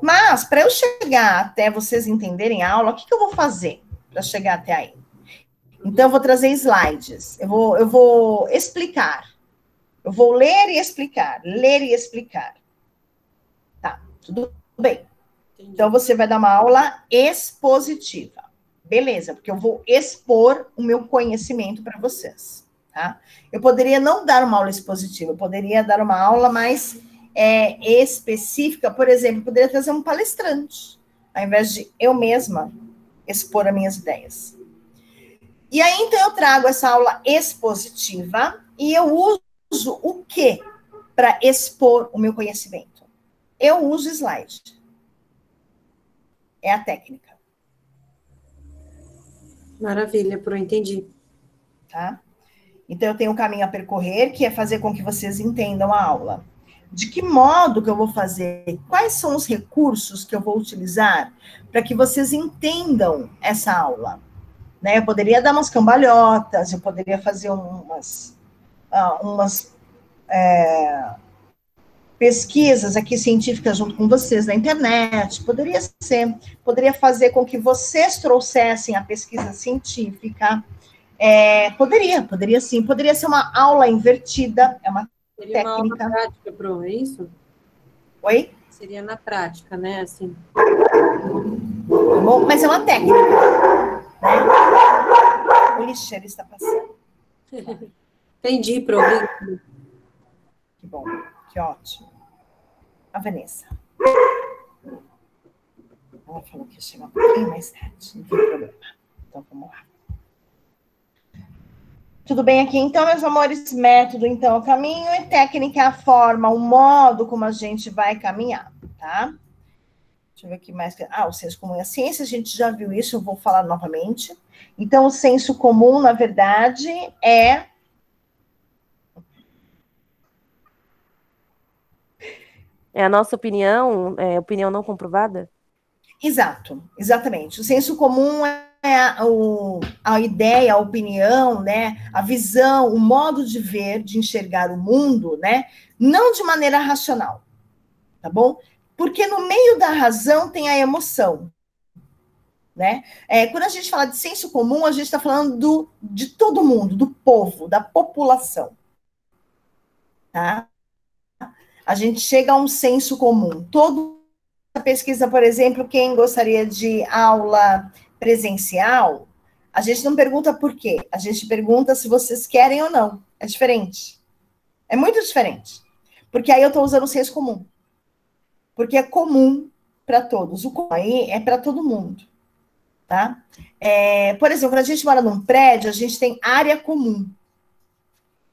Mas, para eu chegar até vocês entenderem a aula, o que eu vou fazer para chegar até aí? Então, eu vou trazer slides, eu vou explicar. Eu vou ler e explicar. Tá, tudo bem. Então, você vai dar uma aula expositiva. Beleza, porque eu vou expor o meu conhecimento para vocês, tá? Eu poderia não dar uma aula expositiva, eu poderia dar uma aula mais específica, por exemplo, eu poderia trazer um palestrante, ao invés de eu mesma expor as minhas ideias. E aí, então, eu trago essa aula expositiva e eu uso o quê para expor o meu conhecimento? Eu uso slide. É a técnica. Maravilha, entendi. Tá? Então, eu tenho um caminho a percorrer, que é fazer com que vocês entendam a aula. De que modo que eu vou fazer? Quais são os recursos que eu vou utilizar para que vocês entendam essa aula? Né? Eu poderia dar umas cambalhotas, eu poderia fazer umas pesquisas aqui científicas junto com vocês na internet, poderia fazer com que vocês trouxessem a pesquisa científica, poderia sim, poderia ser uma aula invertida, é uma Seria técnica. uma aula prática, Pro, é isso? Oi? Seria na prática, né, assim. Bom, mas é uma técnica, né? O lixeiro está passando. Entendi, Pro. Que bom, que ótimo. A Vanessa. Ela falou que ia chegar um pouquinho mais tarde, não tem problema. Então, vamos lá. Tudo bem aqui? Então, meus amores, método, então, o caminho, e técnica, a forma, o modo como a gente vai caminhar, tá? Deixa eu ver aqui mais. O senso comum e a ciência, a gente já viu isso, eu vou falar novamente. Então, o senso comum, na verdade, é a nossa opinião, opinião não comprovada? Exato, exatamente. O senso comum é a ideia, a opinião, né, a visão, o modo de ver, de enxergar o mundo, né, não de maneira racional, tá bom? Porque no meio da razão tem a emoção, né? Quando a gente fala de senso comum, a gente está falando de todo mundo, do povo, da população, tá? A gente chega a um senso comum. Toda pesquisa, por exemplo, quem gostaria de aula presencial, a gente não pergunta por quê, a gente pergunta se vocês querem ou não. É diferente. É muito diferente. Porque aí eu estou usando o senso comum. Porque é comum para todos. O comum aí é para todo mundo. Tá? Por exemplo, quando a gente mora num prédio, a gente tem área comum.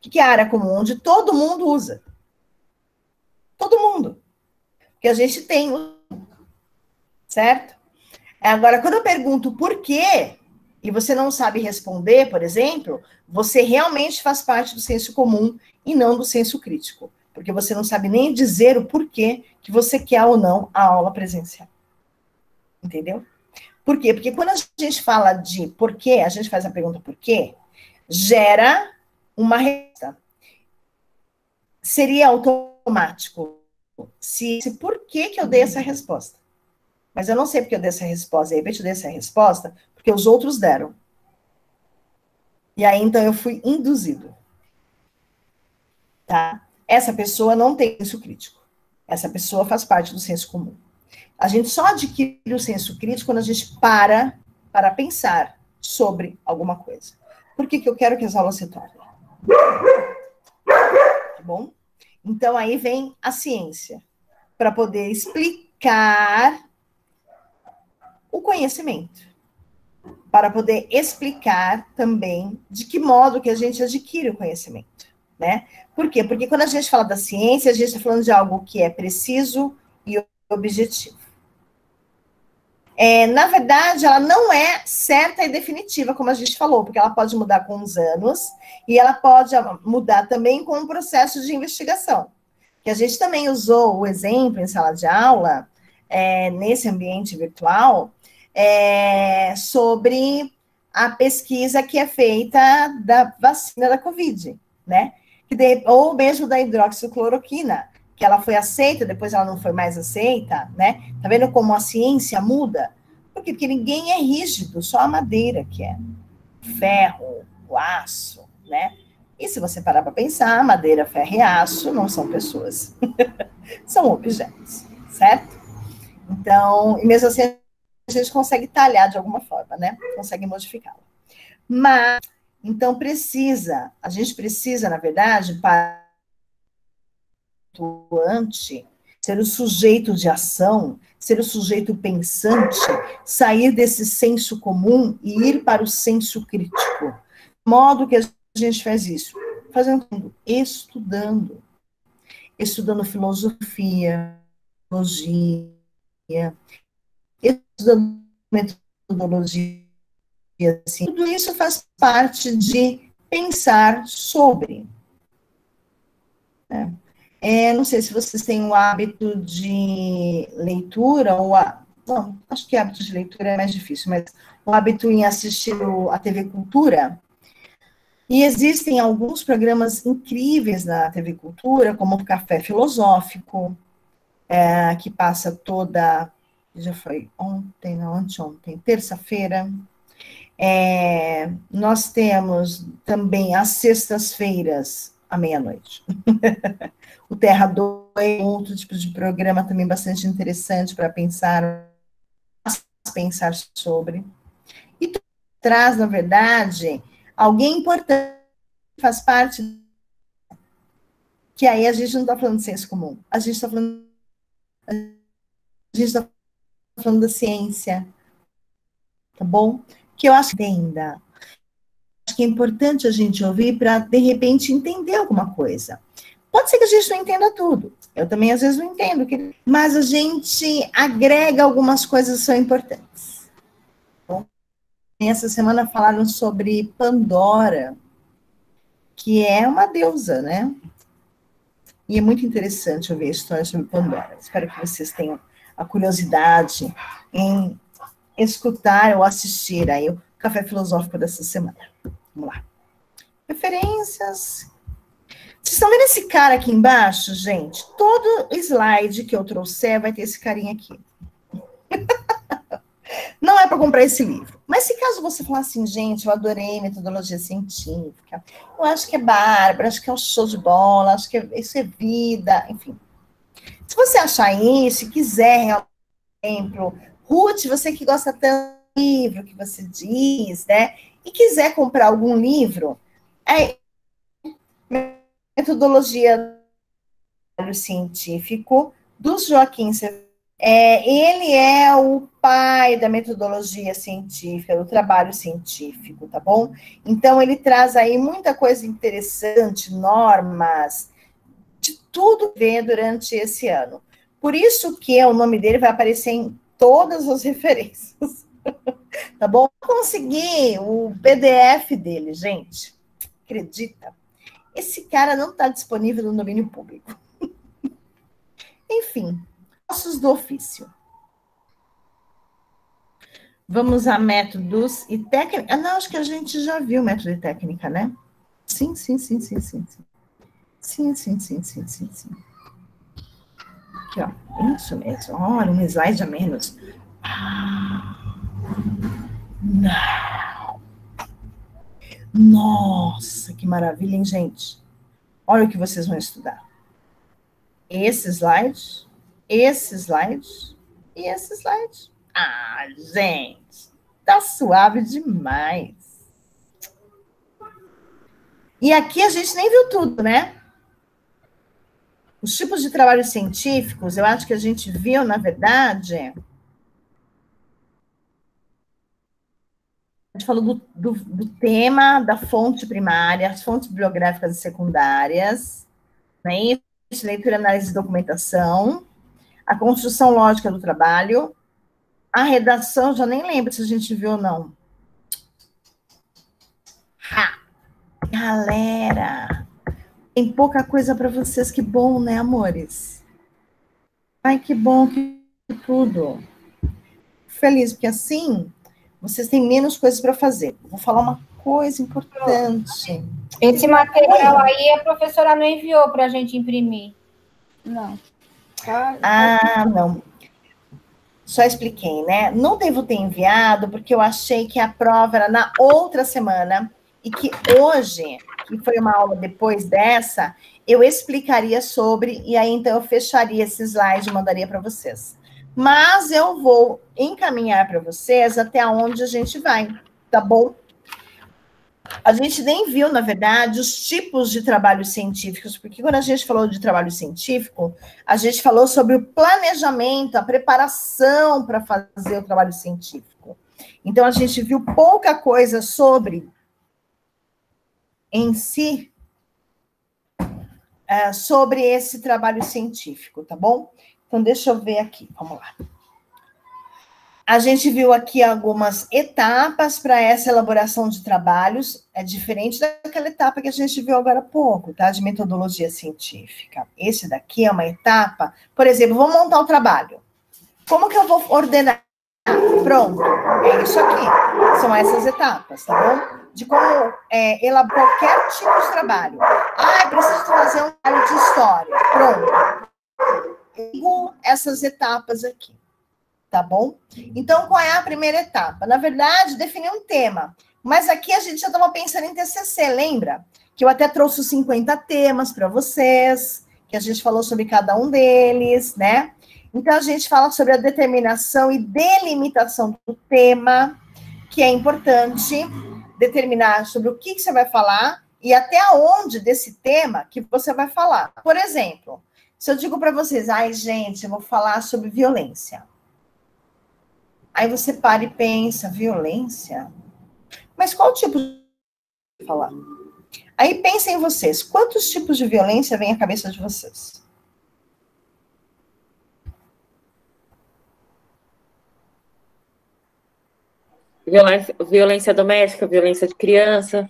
O que é área comum? Onde todo mundo usa. Todo mundo. Porque a gente tem, certo? Agora, quando eu pergunto por quê, e você não sabe responder, por exemplo, você realmente faz parte do senso comum e não do senso crítico, porque você não sabe nem dizer o porquê que você quer ou não a aula presencial. Entendeu? Por quê? Porque quando a gente fala de porquê, a gente faz a pergunta por quê, gera uma resposta. Seria automático se por que eu dei essa resposta. Mas eu não sei porque eu dei essa resposta. De repente eu dei essa resposta porque os outros deram. E aí, então, eu fui induzido. Tá? Essa pessoa não tem senso crítico. Essa pessoa faz parte do senso comum. A gente só adquire o senso crítico quando a gente para pensar sobre alguma coisa. Por que eu quero que as aulas se tornem? Tá bom? Então, aí vem a ciência, para poder explicar o conhecimento, para poder explicar também de que modo que a gente adquire o conhecimento, né? Por quê? Porque quando a gente fala da ciência, a gente está falando de algo que é preciso e objetivo. Na verdade, ela não é certa e definitiva, como a gente falou, porque ela pode mudar com os anos e ela pode mudar também com o processo de investigação. Que a gente também usou o exemplo em sala de aula, nesse ambiente virtual, sobre a pesquisa que é feita da vacina da Covid, né? Ou mesmo da hidroxicloroquina, que ela foi aceita, depois ela não foi mais aceita, né? Tá vendo como a ciência muda? Por quê? Porque ninguém é rígido, só a madeira que é. O ferro, o aço, né? E se você parar para pensar, madeira, ferro e aço não são pessoas. São objetos, certo? Então, e mesmo assim, a gente consegue talhar de alguma forma, né? Consegue modificá-la. Mas, então, a gente precisa, na verdade, para o atuante, ser o sujeito de ação, ser o sujeito pensante, sair desse senso comum e ir para o senso crítico. De modo que a gente faz isso? Fazendo, estudando filosofia, teologia, estudando metodologia, assim. Tudo isso faz parte de pensar sobre. Né? Não sei se vocês têm o hábito de leitura, não, acho que o hábito de leitura é mais difícil, mas o hábito em assistir a TV Cultura. E existem alguns programas incríveis na TV Cultura, como o Café Filosófico, que passa já foi ontem, não, anteontem, terça-feira. Nós temos também às sextas-feiras, à meia-noite. O Terra 2 é outro tipo de programa também bastante interessante para pensar sobre. E traz, na verdade, alguém importante que faz parte, que aí a gente não está falando de senso comum, a gente está falando da ciência, tá bom? Que eu acho que ainda é importante a gente ouvir para, de repente, entender alguma coisa. Pode ser que a gente não entenda tudo. Eu também, às vezes, não entendo. Mas a gente agrega algumas coisas que são importantes. Bom, essa semana falaram sobre Pandora, que é uma deusa, né? E é muito interessante ouvir a história sobre Pandora. Espero que vocês tenham a curiosidade em escutar ou assistir aí o Café Filosófico dessa semana. Vamos lá. Referências. Vocês estão vendo esse cara aqui embaixo, gente? Todo slide que eu trouxer vai ter esse carinha aqui. Não é para comprar esse livro. Mas se caso você falar assim, gente, eu adorei metodologia científica, eu acho que é bárbaro, acho que é um show de bola, acho que isso é vida, enfim. Se você achar isso e quiser, por exemplo, Ruth, você que gosta tanto do livro que você diz, né? E quiser comprar algum livro, metodologia científico do Joaquim Severo. Ele é o pai da metodologia científica, do trabalho científico, tá bom? Então, ele traz aí muita coisa interessante, normas, de tudo ver durante esse ano. Por isso que o nome dele vai aparecer em todas as referências. Tá bom? Consegui o PDF dele, gente. Acredita? Esse cara não está disponível no domínio público. Enfim, passos do ofício. Vamos a métodos e técnica. Não, acho que a gente já viu método e técnica, né? Sim. Sim. Aqui, ó. Isso mesmo. Olha, um slide a menos. Não. Nossa, que maravilha, hein, gente? Olha o que vocês vão estudar. Esse slide e esse slide. Ah, gente, tá suave demais. E aqui a gente nem viu tudo, né? Os tipos de trabalhos científicos, eu acho que a gente viu, na verdade. A gente falou do tema, da fonte primária, as fontes bibliográficas e secundárias, né? Isso, leitura, análise e documentação, a construção lógica do trabalho, a redação, já nem lembro se a gente viu ou não. Galera, tem pouca coisa para vocês, que bom, né, amores? Ai, que bom, que tudo. Feliz, porque assim, vocês têm menos coisas para fazer. Vou falar uma coisa importante. Esse material aí a professora não enviou para a gente imprimir. Não. Não. Só expliquei, né? Não devo ter enviado, porque eu achei que a prova era na outra semana, e que hoje, que foi uma aula depois dessa, eu explicaria sobre, e aí então eu fecharia esse slide e mandaria para vocês. Mas eu vou encaminhar para vocês até onde a gente vai, tá bom? A gente nem viu, na verdade, os tipos de trabalhos científicos, porque quando a gente falou de trabalho científico, a gente falou sobre o planejamento, a preparação para fazer o trabalho científico. Então, a gente viu pouca coisa sobre, em si, sobre esse trabalho científico, tá bom? Então, deixa eu ver aqui, vamos lá. A gente viu aqui algumas etapas para essa elaboração de trabalhos, é diferente daquela etapa que a gente viu agora há pouco, tá? De metodologia científica. Esse daqui é uma etapa, por exemplo, vou montar o trabalho. Como que eu vou ordenar? Pronto, é isso aqui. São essas etapas, tá bom? De como elaborar qualquer tipo de trabalho. Preciso fazer um trabalho de história. Pronto. Sigo essas etapas aqui. Tá bom? Então, qual é a primeira etapa? Na verdade, definir um tema. Mas aqui a gente já estava pensando em TCC, lembra? Que eu até trouxe os 50 temas para vocês, que a gente falou sobre cada um deles, né? Então, a gente fala sobre a determinação e delimitação do tema, que é importante determinar sobre o que você vai falar e até onde desse tema que você vai falar. Por exemplo, se eu digo para vocês, gente, eu vou falar sobre violência. Aí você para e pensa, violência? Mas qual tipo de falar? Aí pensem em vocês, quantos tipos de violência vem à cabeça de vocês? Violência doméstica, violência de criança.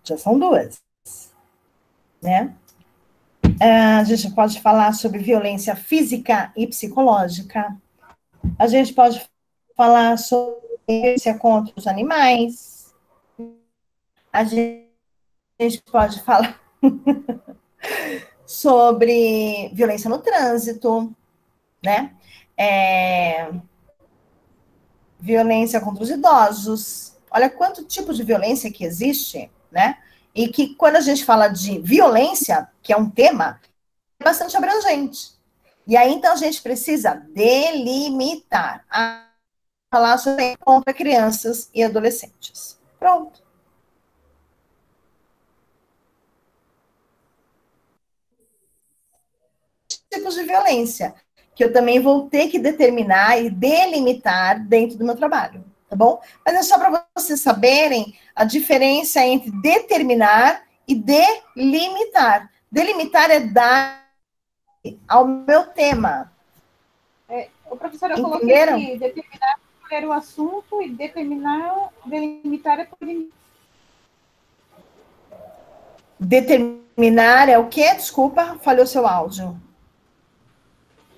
Já são duas, né? A gente pode falar sobre violência física e psicológica. A gente pode falar sobre violência contra os animais. A gente pode falar sobre violência no trânsito, né? Violência contra os idosos. Olha quanto tipo de violência que existe, né? E que quando a gente fala de violência, que é um tema, é bastante abrangente. E aí, então, a gente precisa delimitar, falar sobre contra crianças e adolescentes. Pronto. Tipos de violência, que eu também vou ter que determinar e delimitar dentro do meu trabalho, tá bom? Mas é só para vocês saberem a diferença entre determinar e delimitar. Delimitar é dar ao meu tema. O professor, eu coloquei aqui, determinar escolher o assunto e delimitar por limite. Determinar é o quê? Desculpa, falhou seu áudio.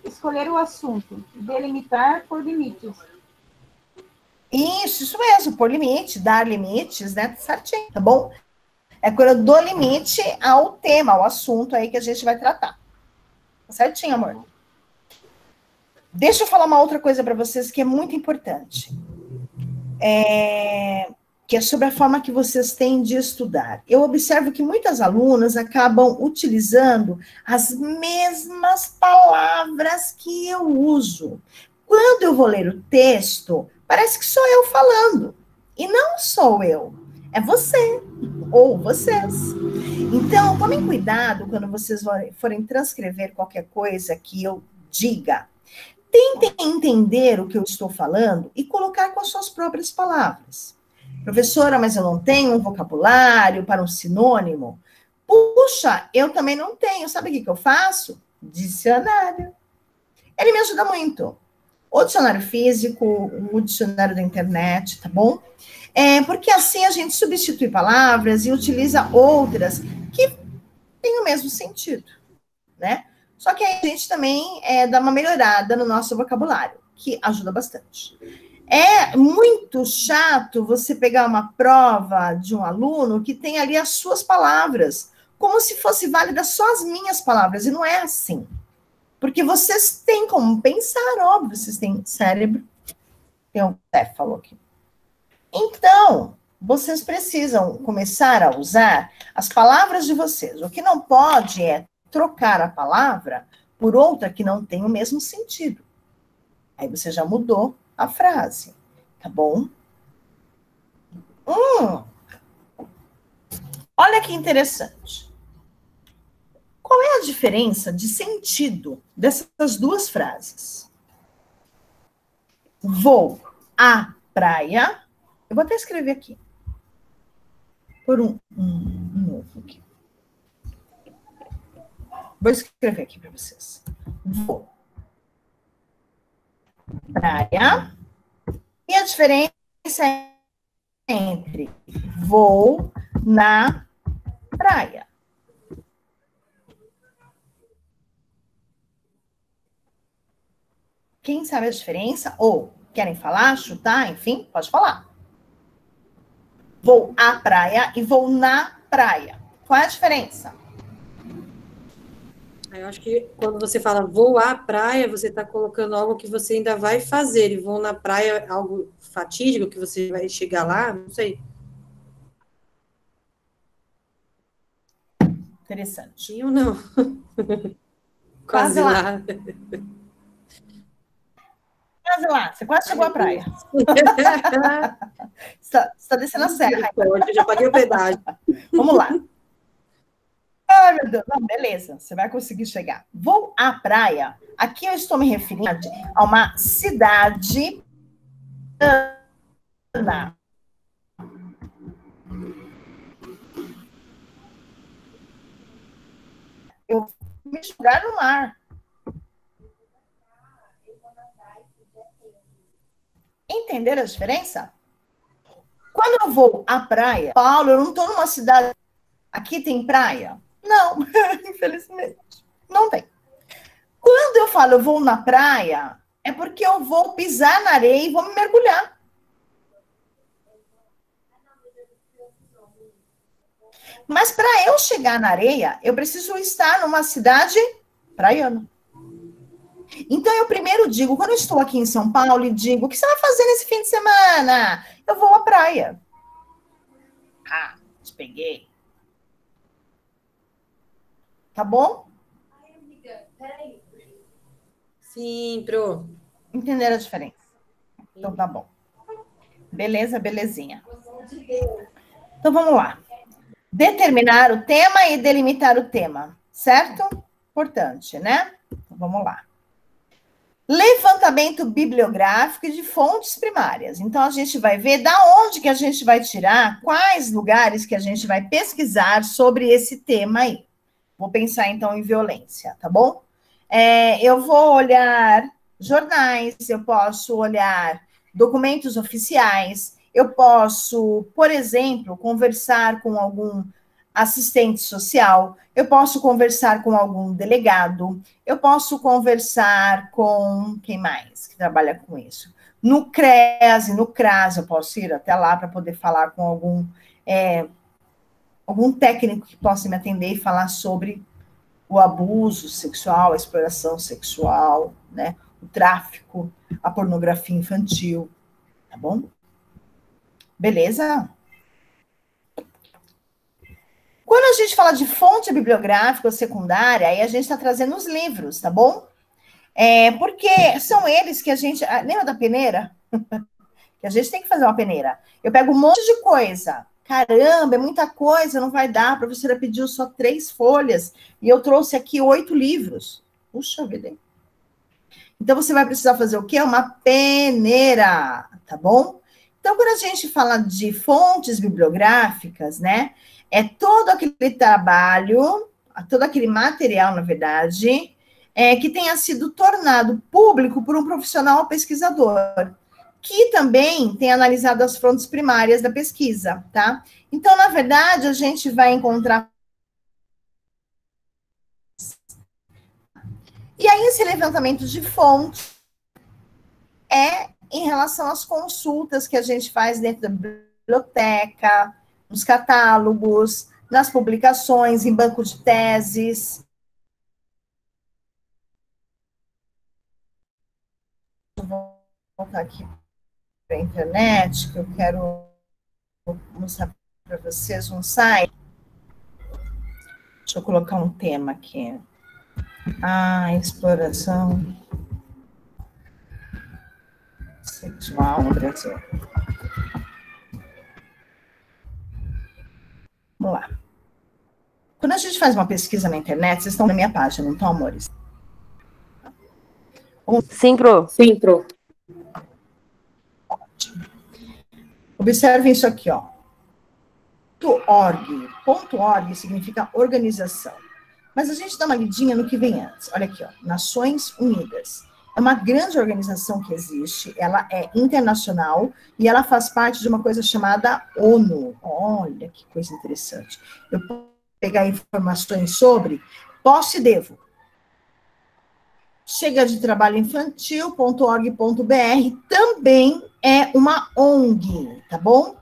Escolher o assunto, delimitar por limites. Isso mesmo, por limite, dar limites, né? Certinho, tá bom? É quando eu dou limite ao tema, ao assunto aí que a gente vai tratar. Tá certinho, amor? Deixa eu falar uma outra coisa para vocês que é muito importante. Que é sobre a forma que vocês têm de estudar. Eu observo que muitas alunas acabam utilizando as mesmas palavras que eu uso. Quando eu vou ler o texto, parece que sou eu falando. E não sou eu. É você ou vocês. Então, tomem cuidado quando vocês forem transcrever qualquer coisa que eu diga. Tentem entender o que eu estou falando e colocar com as suas próprias palavras. Professora, mas eu não tenho um vocabulário para um sinônimo. Puxa, eu também não tenho. Sabe o que eu faço? Dicionário. Ele me ajuda muito. O dicionário físico, o dicionário da internet, tá bom? Porque assim a gente substitui palavras e utiliza outras que têm o mesmo sentido, né? Só que aí a gente também dá uma melhorada no nosso vocabulário, que ajuda bastante. É muito chato você pegar uma prova de um aluno que tem ali as suas palavras, como se fosse válida só as minhas palavras, e não é assim. Porque vocês têm como pensar, óbvio, vocês têm cérebro, tem um falou aqui. Então, vocês precisam começar a usar as palavras de vocês. O que não pode é trocar a palavra por outra que não tem o mesmo sentido. Aí você já mudou a frase, tá bom? Olha que interessante. Qual é a diferença de sentido dessas duas frases? Vou à praia. Eu vou até escrever aqui. Por um novo aqui. Vou escrever aqui para vocês. Vou. Praia. E a diferença entre vou na praia. Quem sabe a diferença? Ou querem falar, chutar, enfim, pode falar. Vou à praia e vou na praia. Qual é a diferença? Eu acho que quando você fala vou à praia, você está colocando algo que você ainda vai fazer. E vou na praia, algo fatídico, que você vai chegar lá, não sei. Interessante. Eu não. Quase lá. Quase lá. Você quase chegou à praia. Você está descendo a serra. Eu já paguei o pedágio. Vamos lá. Ai, meu Deus. Não, beleza. Você vai conseguir chegar. Vou à praia. Aqui eu estou me referindo a uma cidade. Eu vou me jogar no mar. Entenderam a diferença? Quando eu vou à praia, Paulo, eu não estou numa cidade. Aqui tem praia? Não, infelizmente. Não tem. Quando eu falo eu vou na praia, é porque eu vou pisar na areia e vou me mergulhar. Mas para eu chegar na areia, eu preciso estar numa cidade praiana. Então, eu primeiro digo, quando eu estou aqui em São Paulo, e digo, o que você vai fazer nesse fim de semana? Eu vou à praia. Ah, te peguei. Tá bom? Sim, Pro. Entenderam a diferença? Então, tá bom. Beleza, belezinha. Então, vamos lá. Determinar o tema e delimitar o tema, certo? Importante, né? Então, vamos lá. Levantamento bibliográfico de fontes primárias. Então, a gente vai ver da onde que a gente vai tirar, quais lugares que a gente vai pesquisar sobre esse tema aí. Vou pensar, então, em violência, tá bom? Eu vou olhar jornais, eu posso olhar documentos oficiais, eu posso, por exemplo, conversar com algum assistente social, eu posso conversar com algum delegado, eu posso conversar com quem mais que trabalha com isso? No CREAS e no CRAS, eu posso ir até lá para poder falar com algum técnico que possa me atender e falar sobre o abuso sexual, a exploração sexual, né? O tráfico, a pornografia infantil, tá bom? Beleza? Quando a gente fala de fonte bibliográfica ou secundária, aí a gente está trazendo os livros, tá bom? Porque são eles que a gente... Lembra da peneira? Que a gente tem que fazer uma peneira. Eu pego um monte de coisa. Caramba, é muita coisa, não vai dar. A professora pediu só 3 folhas e eu trouxe aqui 8 livros. Puxa vida, hein? Então, você vai precisar fazer o quê? Uma peneira, tá bom? Então, quando a gente fala de fontes bibliográficas, né? É todo aquele trabalho, todo aquele material, na verdade, que tenha sido tornado público por um profissional pesquisador, que também tem analisado as fontes primárias da pesquisa, tá? Então, na verdade, a gente vai encontrar... E aí, esse levantamento de fonte é em relação às consultas que a gente faz dentro da biblioteca, nos catálogos, nas publicações, em banco de teses. Vou voltar aqui para a internet, que eu quero mostrar para vocês um site. Deixa eu colocar um tema aqui. Exploração sexual no Brasil. Vamos lá. Quando a gente faz uma pesquisa na internet, vocês estão na minha página, não estão, amores? Sim, Pro. Sim, Pro. Ótimo. Observem isso aqui, ó. .org significa organização. Mas a gente dá uma lidinha no que vem antes. Olha aqui, ó. Nações Unidas. É uma grande organização que existe, ela é internacional e ela faz parte de uma coisa chamada ONU. Olha que coisa interessante. Eu posso pegar informações sobre posse e devo. Chega de trabalho infantil.org.br também é uma ONG, tá bom?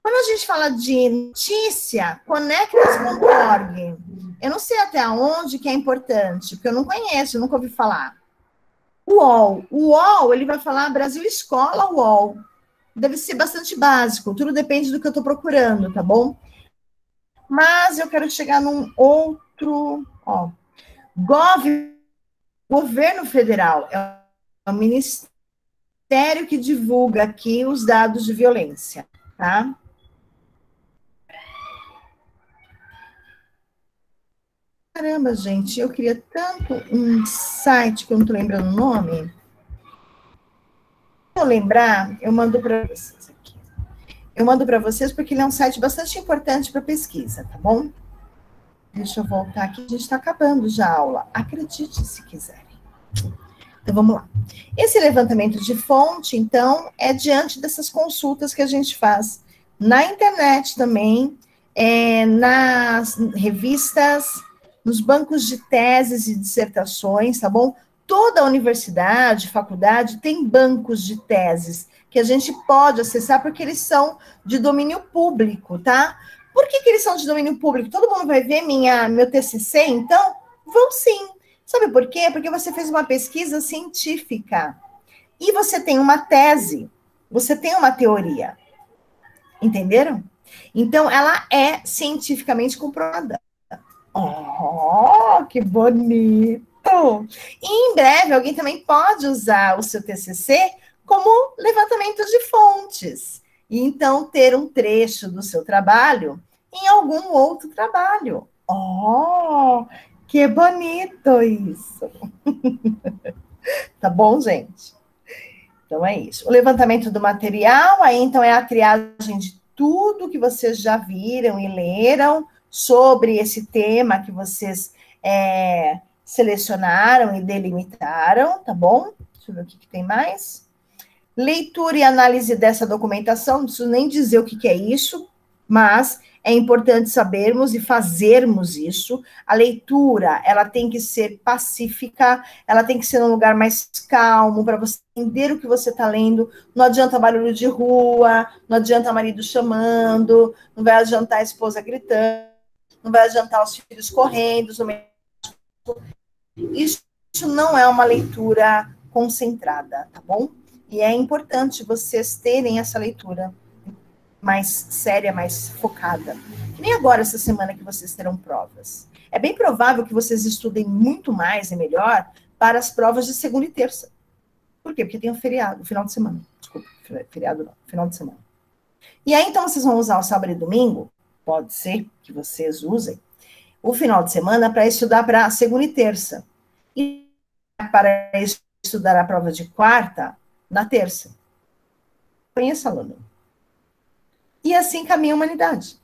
Quando a gente fala de notícia, conectas.org, eu não sei até onde que é importante, porque eu não conheço, eu nunca ouvi falar. O UOL, ele vai falar Brasil Escola UOL. Deve ser bastante básico, tudo depende do que eu estou procurando, tá bom? Mas eu quero chegar num outro, ó. Governo Federal, é o ministério que divulga aqui os dados de violência, tá? Caramba, gente, eu queria tanto um site que eu não estou lembrando o nome. Se eu lembrar, eu mando para vocês aqui. Eu mando para vocês porque ele é um site bastante importante para pesquisa, tá bom? Deixa eu voltar aqui, a gente está acabando já a aula. Acredite se quiserem. Então, vamos lá. Esse levantamento de fonte, então, é diante dessas consultas que a gente faz na internet também, nas revistas, nos bancos de teses e dissertações, tá bom? Toda universidade, faculdade, tem bancos de teses que a gente pode acessar porque eles são de domínio público, tá? Por que eles são de domínio público? Todo mundo vai ver meu TCC, então? Vão sim. Sabe por quê? Porque você fez uma pesquisa científica e você tem uma tese, você tem uma teoria. Entenderam? Então, ela é cientificamente comprovada. Oh, que bonito! E em breve, alguém também pode usar o seu TCC como levantamento de fontes. E então, ter um trecho do seu trabalho em algum outro trabalho. Oh, que bonito isso! Tá bom, gente? Então, é isso. O levantamento do material, aí, então, é a triagem de tudo que vocês já viram e leram sobre esse tema que vocês selecionaram e delimitaram, tá bom? Deixa eu ver o que tem mais. Leitura e análise dessa documentação, não preciso nem dizer o que é isso, mas é importante sabermos e fazermos isso. A leitura, ela tem que ser pacífica, ela tem que ser num lugar mais calmo, para você entender o que você está lendo. Não adianta barulho de rua, não adianta marido chamando, não vai adiantar a esposa gritando, não vai adiantar os filhos correndo. Isso não é uma leitura concentrada, tá bom? E é importante vocês terem essa leitura mais séria, mais focada. Nem agora, essa semana que vocês terão provas. É bem provável que vocês estudem muito mais e melhor para as provas de segunda e terça. Por quê? Porque tem um feriado, final de semana. Desculpa, feriado não, final de semana. E aí, então, vocês vão usar o sábado e domingo, pode ser que vocês usem, o final de semana para estudar para segunda e terça. E para estudar a prova de quarta, na terça. Conheça, aluno. E assim caminha a humanidade.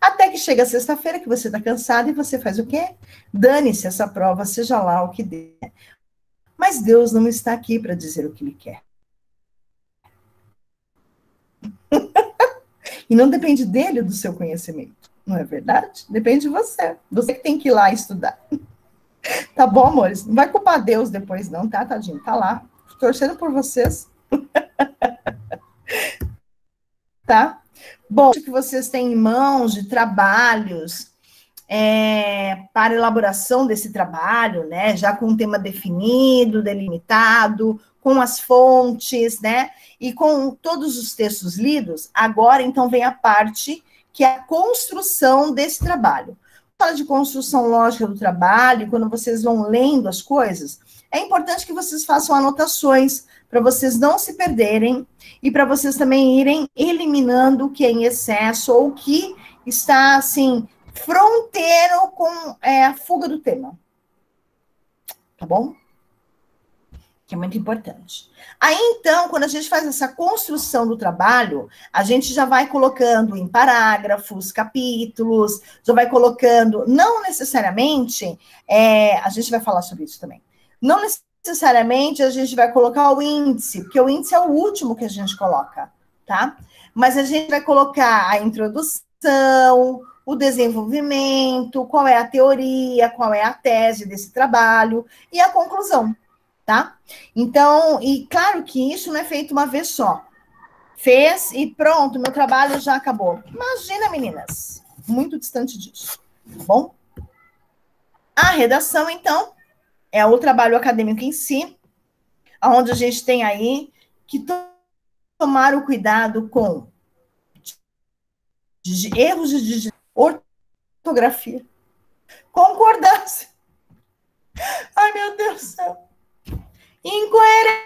Até que chega sexta-feira, que você está cansado, e você faz o quê? Dane-se essa prova, seja lá o que der. Mas Deus não está aqui para dizer o que Ele quer. E não depende dele, do seu conhecimento. Não é verdade? Depende de você. Você que tem que ir lá estudar. Tá bom, amores? Não vai culpar Deus depois, não, tá, tadinho? Tá lá, torcendo por vocês. Tá? Bom, que vocês têm em mãos de trabalhos para elaboração desse trabalho, né? Já com um tema definido, delimitado, com as fontes, né? E com todos os textos lidos, agora, então, vem a parte que é a construção desse trabalho. Fala de construção lógica do trabalho, quando vocês vão lendo as coisas, é importante que vocês façam anotações para vocês não se perderem e para vocês também irem eliminando o que é em excesso ou o que está, assim, fronteiro com a fuga do tema. Tá bom? Que é muito importante. Aí, então, quando a gente faz essa construção do trabalho, a gente já vai colocando em parágrafos, capítulos, já vai colocando, não necessariamente, a gente vai falar sobre isso também, não necessariamente a gente vai colocar o índice, porque o índice é o último que a gente coloca, tá? Mas a gente vai colocar a introdução, o desenvolvimento, qual é a teoria, qual é a tese desse trabalho e a conclusão. Tá? Então, e claro que isso não é feito uma vez só. Fez e pronto, meu trabalho já acabou. Imagina, meninas, muito distante disso, tá bom? A redação, então, é o trabalho acadêmico em si, onde a gente tem aí que tomar o cuidado com erros de ortografia, concordância. Ai, meu Deus do céu. Incoerência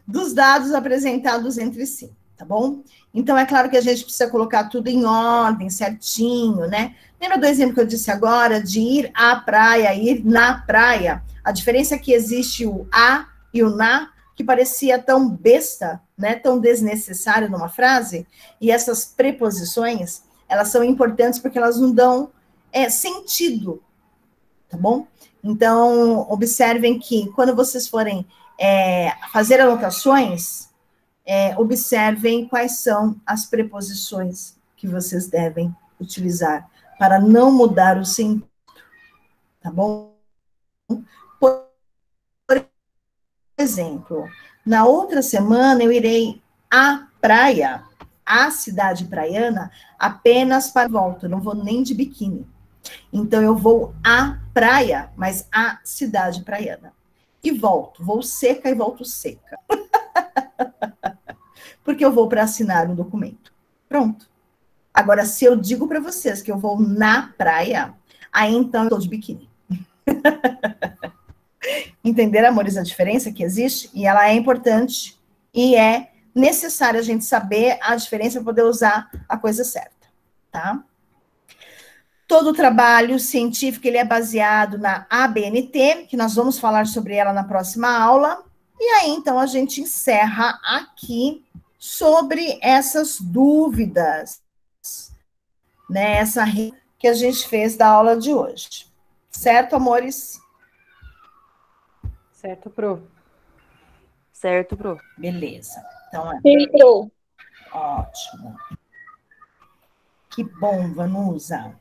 dos dados apresentados entre si, tá bom? Então, é claro que a gente precisa colocar tudo em ordem, certinho, né? Lembra do exemplo que eu disse agora, de ir à praia, ir na praia? A diferença é que existe o a e o na, que parecia tão besta, né? Tão desnecessário numa frase, e essas preposições, elas são importantes porque elas não dão sentido, tá bom? Então, observem que quando vocês forem fazer anotações, observem quais são as preposições que vocês devem utilizar para não mudar o sentido, tá bom? Por exemplo, na outra semana eu irei à praia, à cidade praiana, apenas para volta, não vou nem de biquíni. Então, eu vou à praia, mas à cidade praiana. E volto. Vou seca e volto seca. Porque eu vou para assinar um documento. Pronto. Agora, se eu digo para vocês que eu vou na praia, aí então eu estou de biquíni. Entenderam, amores, a diferença que existe? E ela é importante e é necessário a gente saber a diferença para poder usar a coisa certa, tá? Todo o trabalho científico ele é baseado na ABNT, que nós vamos falar sobre ela na próxima aula. E aí, então, a gente encerra aqui sobre essas dúvidas, né? Essa que a gente fez da aula de hoje. Certo, amores? Certo, Pro. Certo, Pro. Beleza. Então, Sim, Pro. ótimo. Que bom, Vanusa.